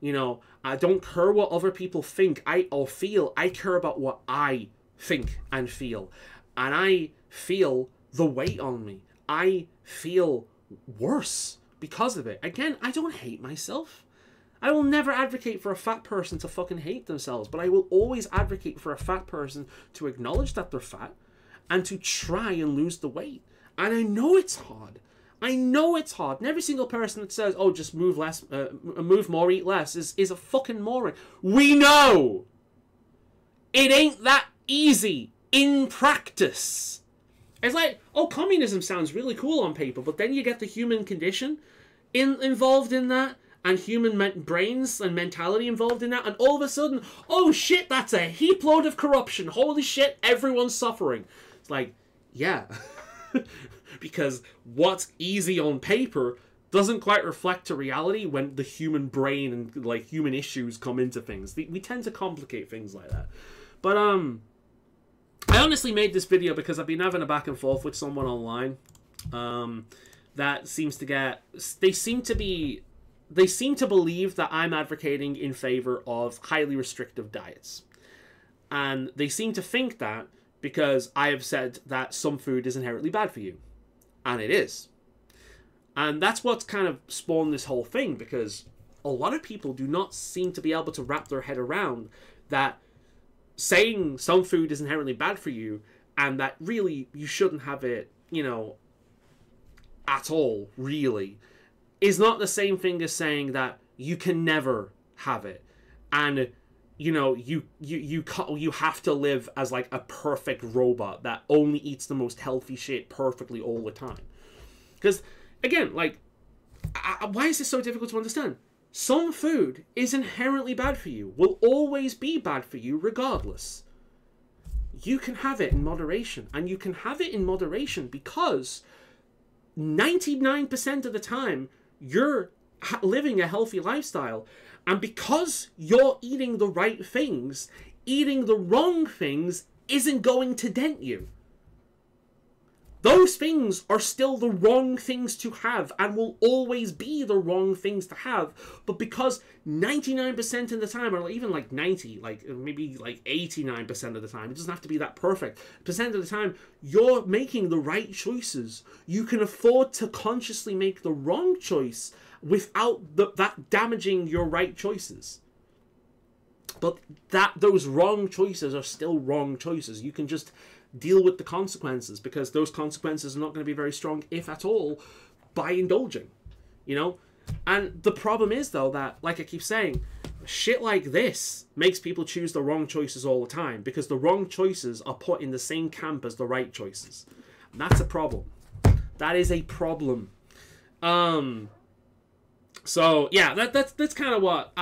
You know, I don't care what other people think or feel. I care about what I think and feel. And I feel the weight on me. I feel worse because of it. Again, I don't hate myself. I will never advocate for a fat person to fucking hate themselves, but I will always advocate for a fat person to acknowledge that they're fat and to try and lose the weight. And I know it's hard. I know it's hard. And every single person that says, oh, just move less, move more, eat less, is a fucking moron. We know! It ain't that easy in practice. It's like, oh, communism sounds really cool on paper, but then you get the human condition involved in that, and human brains and mentality involved in that, and all of a sudden, oh shit, that's a heap load of corruption. Holy shit, everyone's suffering. It's like, yeah. Because what's easy on paper doesn't quite reflect to reality when the human brain and like human issues come into things. We tend to complicate things like that. But I honestly made this video because I've been having a back and forth with someone online that seems to get... They seem to believe that I'm advocating in favor of highly restrictive diets. And they seem to think that because I have said that some food is inherently bad for you. And it is. And that's what's kind of spawned this whole thing, because a lot of people do not seem to be able to wrap their head around that saying some food is inherently bad for you and that really you shouldn't have it, you know, at all, really, is not the same thing as saying that you can never have it. And, you know, you have to live as like a perfect robot that only eats the most healthy shit perfectly all the time. Because, again, like, why is this so difficult to understand? Some food is inherently bad for you, will always be bad for you regardless. You can have it in moderation, and you can have it in moderation because 99% of the time you're living a healthy lifestyle, and because you're eating the right things, eating the wrong things isn't going to dent you. Those things are still the wrong things to have and will always be the wrong things to have. But because 99% of the time, or even like 90, like maybe like 89% of the time, it doesn't have to be that perfect, percent of the time, you're making the right choices. You can afford to consciously make the wrong choice without that damaging your right choices. But those wrong choices are still wrong choices. You can just deal with the consequences, because those consequences are not going to be very strong, if at all, by indulging, you know? And the problem is, though, that, like I keep saying, shit like this makes people choose the wrong choices all the time, because the wrong choices are put in the same camp as the right choices. And that's a problem. That is a problem. So, yeah, that's kind of what,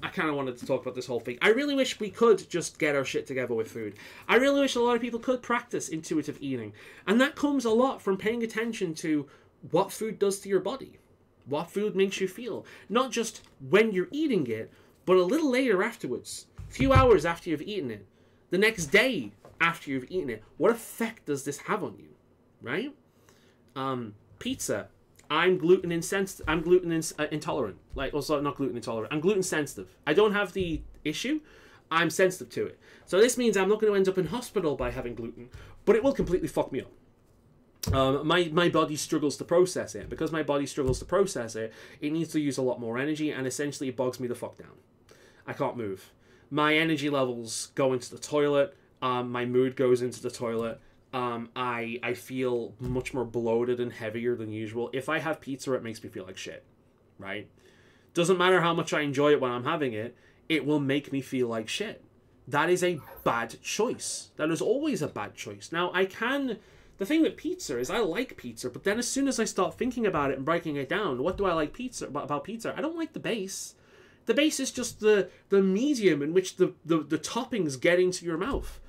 I kind of wanted to talk about this whole thing. I really wish we could just get our shit together with food. I really wish a lot of people could practice intuitive eating. And that comes a lot from paying attention to what food does to your body. What food makes you feel. Not just when you're eating it, but a little later afterwards. A few hours after you've eaten it. The next day after you've eaten it. What effect does this have on you? Right? Pizza. I'm gluten insensitive. I'm gluten intolerant. Like, also not gluten intolerant. I'm gluten sensitive. I don't have the issue. I'm sensitive to it. So this means I'm not going to end up in hospital by having gluten, but it will completely fuck me up. My body struggles to process it. Because my body struggles to process it, it needs to use a lot more energy, and essentially it bogs me the fuck down. I can't move. My energy levels go into the toilet. My mood goes into the toilet. I feel much more bloated and heavier than usual. If I have pizza, it makes me feel like shit, right? Doesn't matter how much I enjoy it when I'm having it, it will make me feel like shit. That is a bad choice. That is always a bad choice. Now, the thing with pizza is I like pizza, but then as soon as I start thinking about it and breaking it down, what do I like about pizza? I don't like the base. The base is just the medium in which the toppings get into your mouth.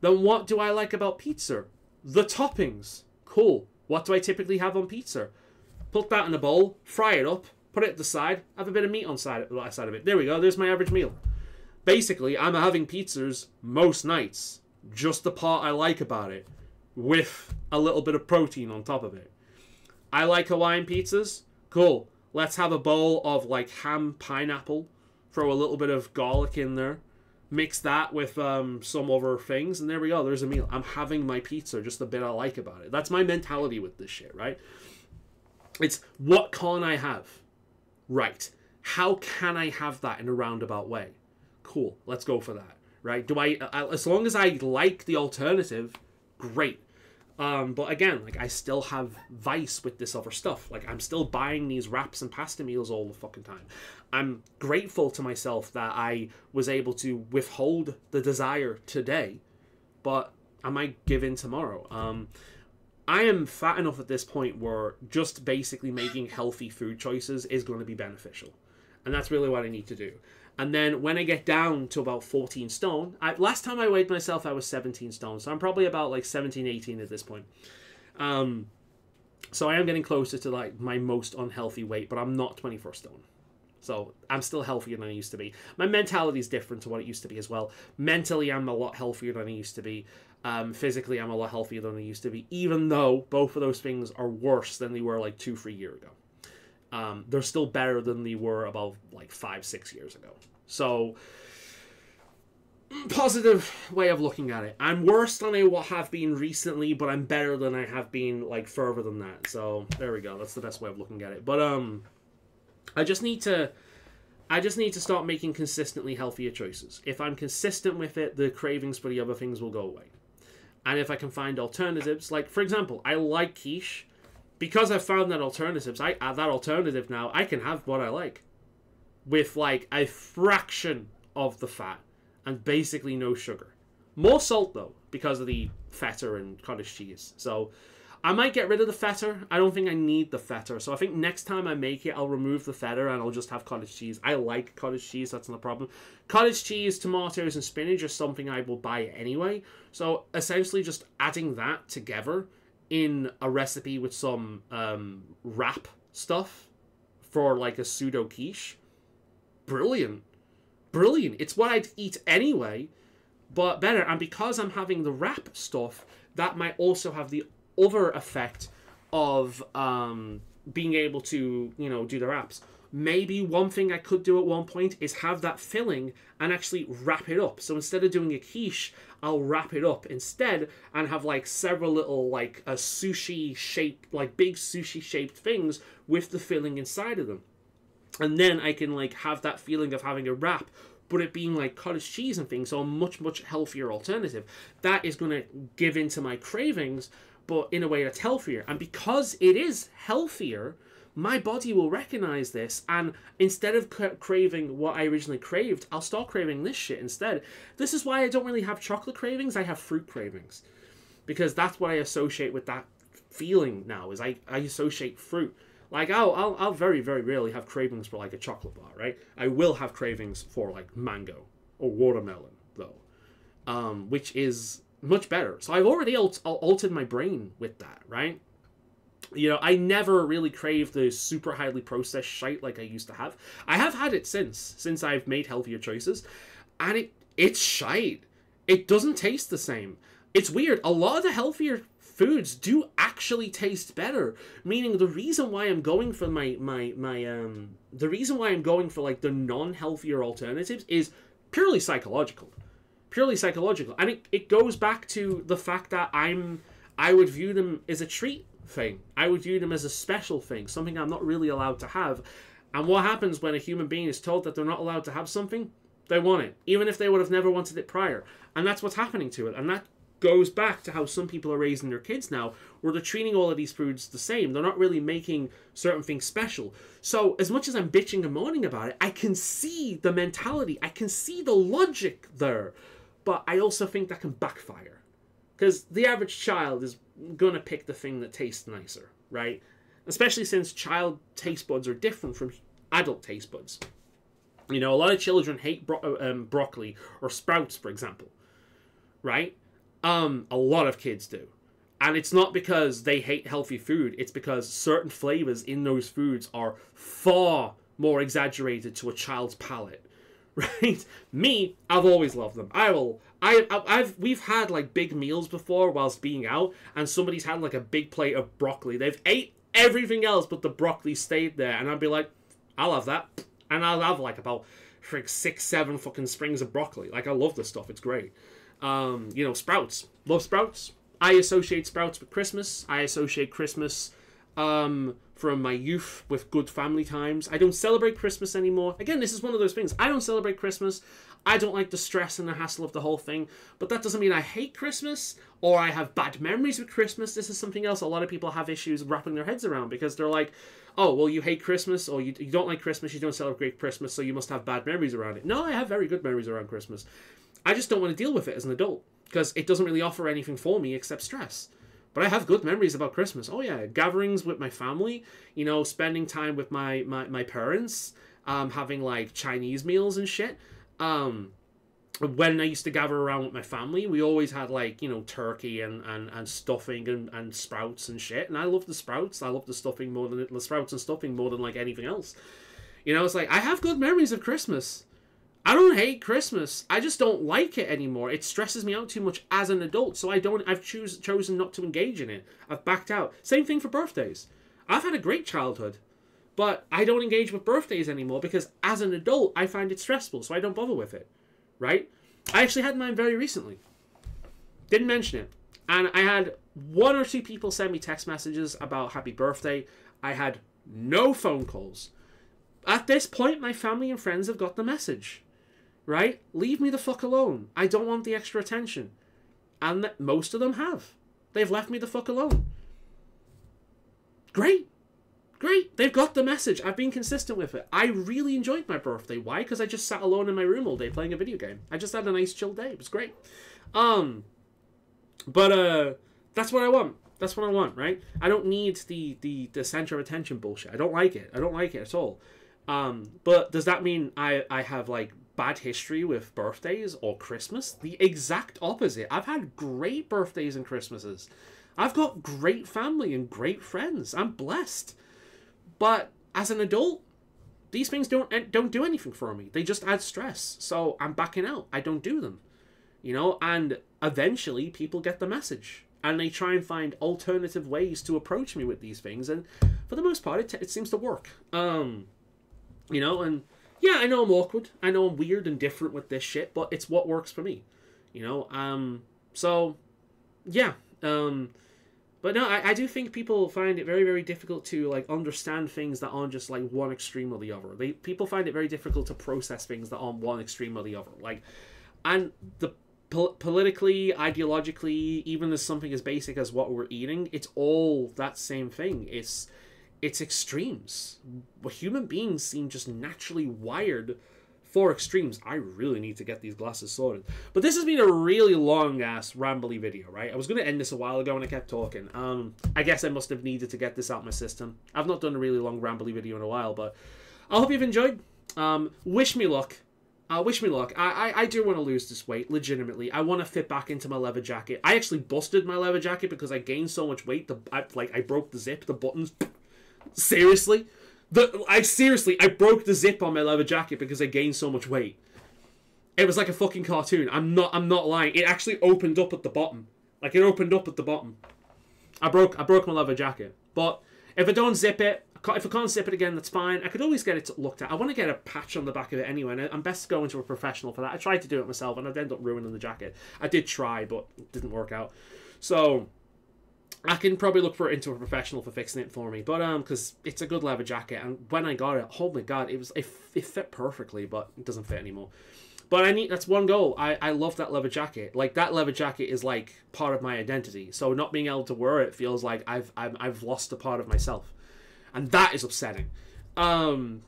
Then what do I like about pizza? The toppings. Cool. What do I typically have on pizza? put that in a bowl, fry it up, put it at the side, have a bit of meat on side of it. There we go. There's my average meal. Basically, I'm having pizzas most nights. Just the part I like about it, with a little bit of protein on top of it. I like Hawaiian pizzas. Cool. Let's have a bowl of like ham pineapple. Throw a little bit of garlic in there. Mix that with some other things. And there we go. There's a meal. I'm having my pizza. Just the bit I like about it. That's my mentality with this shit, right? It's what can I have? Right. How can I have that in a roundabout way? Cool. Let's go for that. Right? As long as I like the alternative, great. But again, like I still have vice with this other stuff. Like I'm still buying these wraps and pasta meals all the fucking time. I'm grateful to myself that I was able to withhold the desire today, but I might give in tomorrow. I am fat enough at this point where just basically making healthy food choices is going to be beneficial. And that's really what I need to do. And then when I get down to about 14 stone, last time I weighed myself, I was 17 stone. So I'm probably about like 17, 18 at this point. So I am getting closer to like my most unhealthy weight, but I'm not 24 stone. So I'm still healthier than I used to be. My mentality is different to what it used to be as well. Mentally, I'm a lot healthier than I used to be. Physically, I'm a lot healthier than I used to be, even though both of those things are worse than they were like 2-3 years ago. They're still better than they were about like 5-6 years ago. So, positive way of looking at it. I'm worse than I have been recently, but I'm better than I have been like further than that. So there we go. That's the best way of looking at it. But I just need to start making consistently healthier choices. If I'm consistent with it, the cravings for the other things will go away. And if I can find alternatives, like for example, I like quiche. Because I've found that alternative now, I can have what I like. With like a fraction of the fat and basically no sugar. More salt though, because of the feta and cottage cheese. So I might get rid of the feta. I don't think I need the feta. So I think next time I make it, I'll remove the feta and I'll just have cottage cheese. I like cottage cheese, that's not a problem. Cottage cheese, tomatoes, and spinach are something I will buy anyway. So essentially just adding that together in a recipe with some wrap stuff for like a pseudo quiche. Brilliant. It's what I'd eat anyway, but better. And because I'm having the wrap stuff, that might also have the other effect of being able to, do the wraps. Maybe one thing I could do at one point is have that filling and actually wrap it up. So instead of doing a quiche, I'll wrap it up instead and have like several little like a sushi shaped, like big sushi shaped things with the filling inside of them. And then I can like have that feeling of having a wrap, but it being like cottage cheese and things, so a much, much healthier alternative. That is going to give into my cravings, but in a way that's healthier. And because it is healthier, my body will recognize this, and instead of craving what I originally craved, I'll start craving this shit instead. This is why I don't really have chocolate cravings, I have fruit cravings. Because that's what I associate with that feeling now, is I associate fruit. Like, I'll very, very rarely have cravings for, like, a chocolate bar, right? I will have cravings for, like, mango or watermelon, though, which is much better. So I've already altered my brain with that, right? I never really craved the super highly processed shite like I used to have. I have had it since I've made healthier choices, and it's shite. It doesn't taste the same. It's weird. A lot of the healthier foods do actually taste better. Meaning the reason why I'm going for the reason why I'm going for like the non-healthier alternatives is purely psychological. And it goes back to the fact that I would view them as a treat thing. I would view them as a special thing, something I'm not really allowed to have. And what happens when a human being is told that they're not allowed to have something? They want it, even if they would have never wanted it prior. And that's what's happening to it. And that goes back to how some people are raising their kids now, where they're treating all of these foods the same. They're not really making certain things special. So as much as I'm bitching and moaning about it, I can see the mentality. I can see the logic there. But I also think that can backfire. Because the average child is going to pick the thing that tastes nicer, right? Especially since child taste buds are different from adult taste buds. A lot of children hate broccoli or sprouts, for example, right? A lot of kids do. And it's not because they hate healthy food. It's because certain flavors in those foods are far more exaggerated to a child's palate. Right? Me, I've always loved them. We've had like big meals before whilst being out, and somebody's had like a big plate of broccoli. They've ate everything else, but the broccoli stayed there, and I'd be like, I'll have that, and I'll have like about 6-7 fucking springs of broccoli. Like, I love this stuff. It's great. Sprouts. Love sprouts. I associate sprouts with Christmas. I associate Christmas from my youth with good family times. I don't celebrate Christmas anymore. Again, this is one of those things. I don't celebrate Christmas. I don't like the stress and the hassle of the whole thing. But that doesn't mean I hate Christmas or I have bad memories with Christmas. This is something else a lot of people have issues wrapping their heads around, because they're like, oh, well, you hate Christmas, or you don't like Christmas, you don't celebrate Christmas, so you must have bad memories around it. No, I have very good memories around Christmas. I just don't want to deal with it as an adult, because it doesn't really offer anything for me except stress. But I have good memories about Christmas. Oh yeah, gatherings with my family, spending time with my parents, having like Chinese meals and shit. When I used to gather around with my family, we always had like, turkey and stuffing and sprouts and shit. And I love the sprouts. I love the stuffing more than the sprouts and stuffing more than like anything else. It's like, I have good memories of Christmas. I don't hate Christmas. I just don't like it anymore. It stresses me out too much as an adult, so I've chosen not to engage in it. I've backed out. Same thing for birthdays. I've had a great childhood, but I don't engage with birthdays anymore because as an adult, I find it stressful, so I don't bother with it. Right? I actually had mine very recently. Didn't mention it. And I had 1 or 2 people send me text messages about happy birthday. I had no phone calls. At this point, my family and friends have got the message. Right? Leave me the fuck alone. I don't want the extra attention. And most of them have. They've left me the fuck alone. Great. Great. They've got the message. I've been consistent with it. I really enjoyed my birthday. Why? Because I just sat alone in my room all day playing a video game. I just had a nice chill day. It was great. But that's what I want. That's what I want, right? I don't need the center of attention bullshit. I don't like it. I don't like it at all. But does that mean I have like bad history with birthdays or Christmas? The exact opposite. I've had great birthdays and Christmases. I've got great family and great friends. I'm blessed. But as an adult, these things don't do anything for me. They just add stress. So I'm backing out. I don't do them. And eventually people get the message. And they try and find alternative ways to approach me with these things. And for the most part, it seems to work. And yeah, I know I'm awkward. I know I'm weird and different with this shit, but it's what works for me. So, yeah. But no, I do think people find it very, very difficult to, like, understand things that aren't just, like, one extreme or the other. People find it very difficult to process things that aren't one extreme or the other. Like, and the politically, ideologically, even as something as basic as what we're eating, it's all that same thing. It's extremes. Human beings seem just naturally wired for extremes. I really need to get these glasses sorted. But this has been a really long-ass, rambly video, right? I was going to end this a while ago and I kept talking. I guess I must have needed to get this out of my system. I've not done a really long, rambly video in a while, but I hope you've enjoyed. Wish me luck. Wish me luck. I do want to lose this weight, legitimately. I want to fit back into my leather jacket. I actually busted my leather jacket because I gained so much weight. I broke the zip, the buttons. Seriously? I broke the zip on my leather jacket because I gained so much weight. It was like a fucking cartoon. I'm not lying. It actually opened up at the bottom. Like, it opened up at the bottom. I broke my leather jacket. But if I don't zip it, if I can't zip it again, that's fine. I could always get it looked at. I want to get a patch on the back of it anyway, and I'm best going to a professional for that. I tried to do it myself, and I'd end up ruining the jacket. I did try, but it didn't work out. So I can probably look into a professional for fixing it for me, but because it's a good leather jacket, and when I got it, oh my god, it fit perfectly, but it doesn't fit anymore. But that's one goal. I love that leather jacket. Like, that leather jacket is like part of my identity. So not being able to wear it feels like I've lost a part of myself, and that is upsetting. So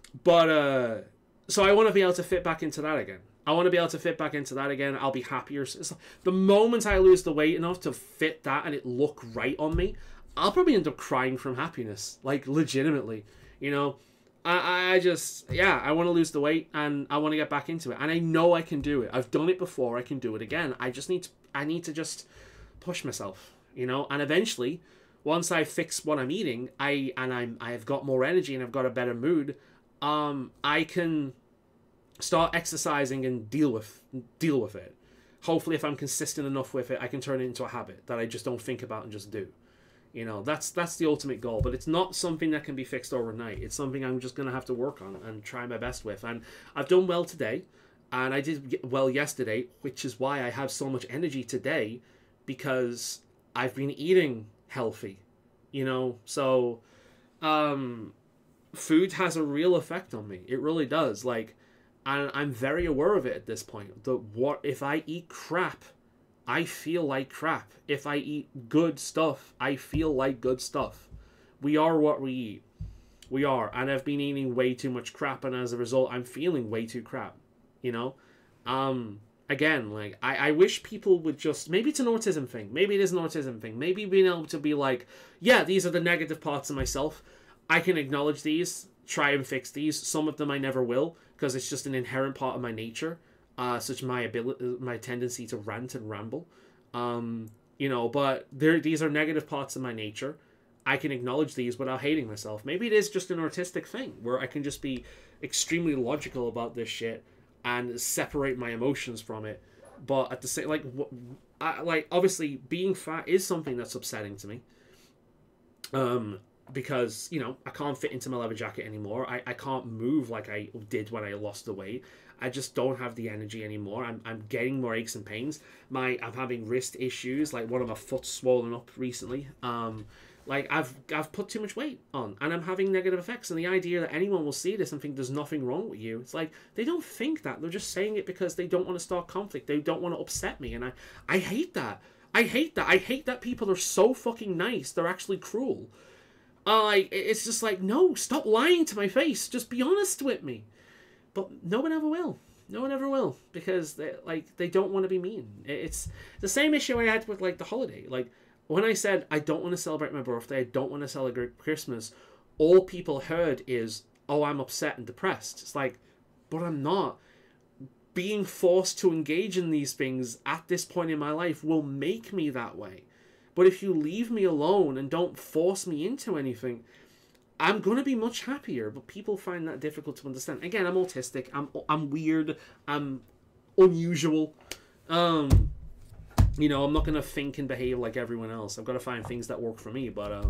I want to be able to fit back into that again. I'll be happier. The moment I lose the weight enough to fit that and it look right on me, I'll probably end up crying from happiness. Like, legitimately. I want to lose the weight and I want to get back into it. And I know I can do it. I've done it before. I can do it again. I need to just push myself. you know. And eventually, once I fix what I'm eating, I've got more energy and I've got a better mood. I can start exercising and deal with it. Hopefully, if I'm consistent enough with it, I can turn it into a habit that I just don't think about and just do. You know, that's the ultimate goal, but it's not something that can be fixed overnight. It's something I'm just going to have to work on and try my best with. And I've done well today, and I did well yesterday, which is why I have so much energy today, because I've been eating healthy, you know. So food has a real effect on me. It really does. Like, and I'm very aware of it at this point. What if I eat crap, I feel like crap. If I eat good stuff, I feel like good stuff. We are what we eat. We are. And I've been eating way too much crap, and as a result, I'm feeling way too crap. You know? Again, like, I wish people would just... Maybe it's an autism thing. Maybe it is an autism thing. Maybe being able to be like, yeah, these are the negative parts of myself. I can acknowledge these, try and fix these. Some of them I never will, because it's just an inherent part of my nature. Such my tendency to rant and ramble, you know. But these are negative parts of my nature. I can acknowledge these without hating myself. Maybe it is just an artistic thing where I can just be extremely logical about this shit and separate my emotions from it. But at the same, like obviously being fat is something that's upsetting to me. Because, you know, I can't fit into my leather jacket anymore. I can't move like I did when I lost the weight. I just don't have the energy anymore. I'm getting more aches and pains. I'm having wrist issues. Like, one of my foot's swollen up recently. Like, I've put too much weight on, and I'm having negative effects. And the idea that anyone will see this and think there's nothing wrong with you, it's like, they don't think that. They're just saying it because they don't want to start conflict. They don't want to upset me. And I hate that. I hate that. I hate that people are so fucking nice. They're actually cruel. It's just like, no, stop lying to my face. Just be honest with me. But no one ever will. No one ever will, because they don't want to be mean. It's the same issue I had with, like, the holiday. Like, when I said I don't want to celebrate my birthday, I don't want to celebrate Christmas, all people heard is, oh, I'm upset and depressed. It's like, but I'm not. Being forced to engage in these things at this point in my life will make me that way. But if you leave me alone and don't force me into anything, I'm going to be much happier. But people find that difficult to understand. Again, I'm autistic. I'm weird. I'm unusual. You know, I'm not going to think and behave like everyone else. I've got to find things that work for me. But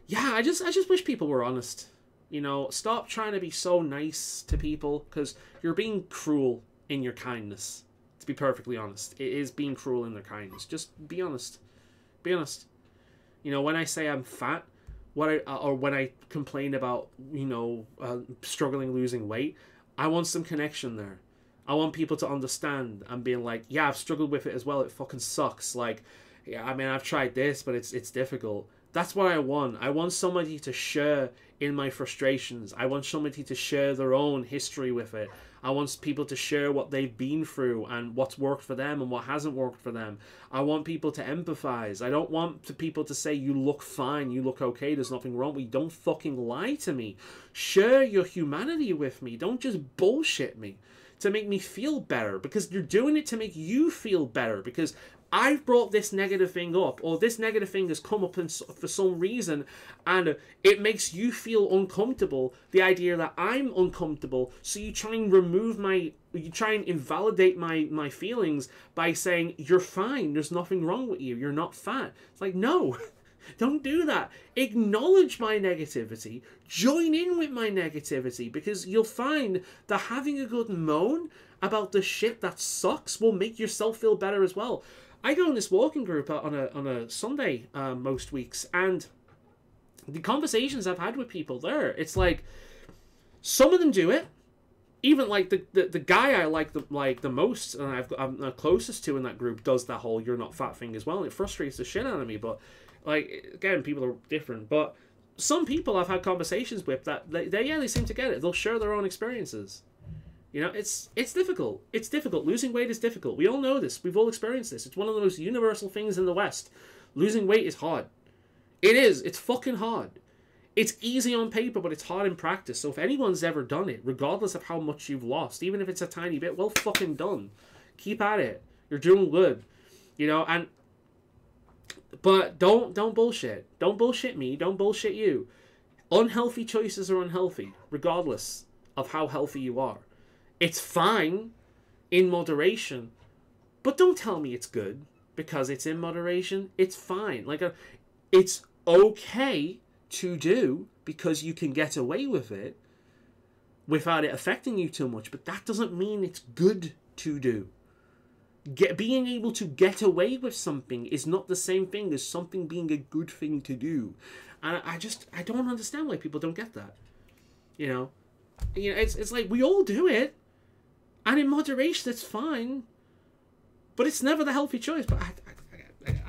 yeah, I just wish people were honest. You know, stop trying to be so nice to people, because you're being cruel in your kindness. To be perfectly honest, it is being cruel in their kindness. Just be honest. Be honest. You know, when I say I'm fat, or when I complain about, you know, struggling losing weight, I want some connection there. I want people to understand and being like, yeah, I've struggled with it as well. It fucking sucks. Like, yeah, I mean, I've tried this, but it's difficult. That's what I want. I want somebody to share in my frustrations. I want somebody to share their own history with it. I want people to share what they've been through and what's worked for them and what hasn't worked for them. I want people to empathize. I don't want people to say, you look fine, you look okay, there's nothing wrong with you. Don't fucking lie to me. Share your humanity with me. Don't just bullshit me to make me feel better, because you're doing it to make you feel better, because I've brought this negative thing up, or this negative thing has come up for some reason, and it makes you feel uncomfortable, the idea that I'm uncomfortable, so you try and invalidate my feelings by saying, you're fine, there's nothing wrong with you, you're not fat. It's like, no, don't do that. Acknowledge my negativity, join in with my negativity, because you'll find that having a good moan about the shit that sucks will make yourself feel better as well. I go in this walking group on a Sunday most weeks, and the conversations I've had with people there, it's like, some of them do it. Even like the guy I like the most, and I'm the closest to in that group, does that whole "you're not fat" thing as well. And it frustrates the shit out of me. But like, again, people are different. But some people I've had conversations with that they seem to get it. They'll share their own experiences. You know, it's difficult. It's difficult. Losing weight is difficult. We all know this. We've all experienced this. It's one of the most universal things in the West. Losing weight is hard. It is. It's fucking hard. It's easy on paper, but it's hard in practice. So if anyone's ever done it, regardless of how much you've lost, even if it's a tiny bit, well fucking done. Keep at it. You're doing good. You know, and But don't bullshit. Don't bullshit me. Don't bullshit you. Unhealthy choices are unhealthy, regardless of how healthy you are. It's fine in moderation, but don't tell me it's good because it's in moderation. It's fine. It's okay to do because you can get away with it without it affecting you too much, but that doesn't mean it's good to do. Being able to get away with something is not the same thing as something being a good thing to do. And I don't understand why people don't get that. It's like we all do it, and in moderation it's fine, but it's never the healthy choice. But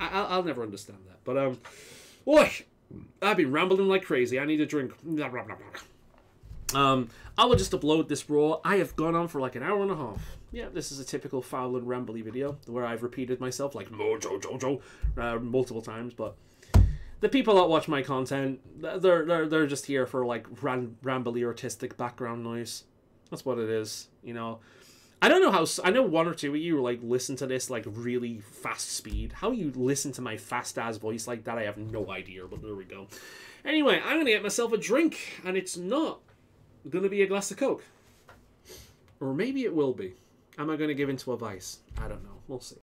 I'll never understand that. But boy, I've been rambling like crazy. I need a drink. I will just upload this raw. I have gone on for like an hour and a half. Yeah, this is a typical foul and rambly video where I've repeated myself like Mojo multiple times. But the people that watch my content, they're just here for like rambly artistic background noise. That's what it is. I don't know how. I know one or two of you like listen to this like really fast speed. How you listen to my fast ass voice like that, I have no idea. But there we go. Anyway, I'm gonna get myself a drink, and it's not gonna be a glass of Coke, or maybe it will be. Am I gonna give into a vice? I don't know. We'll see.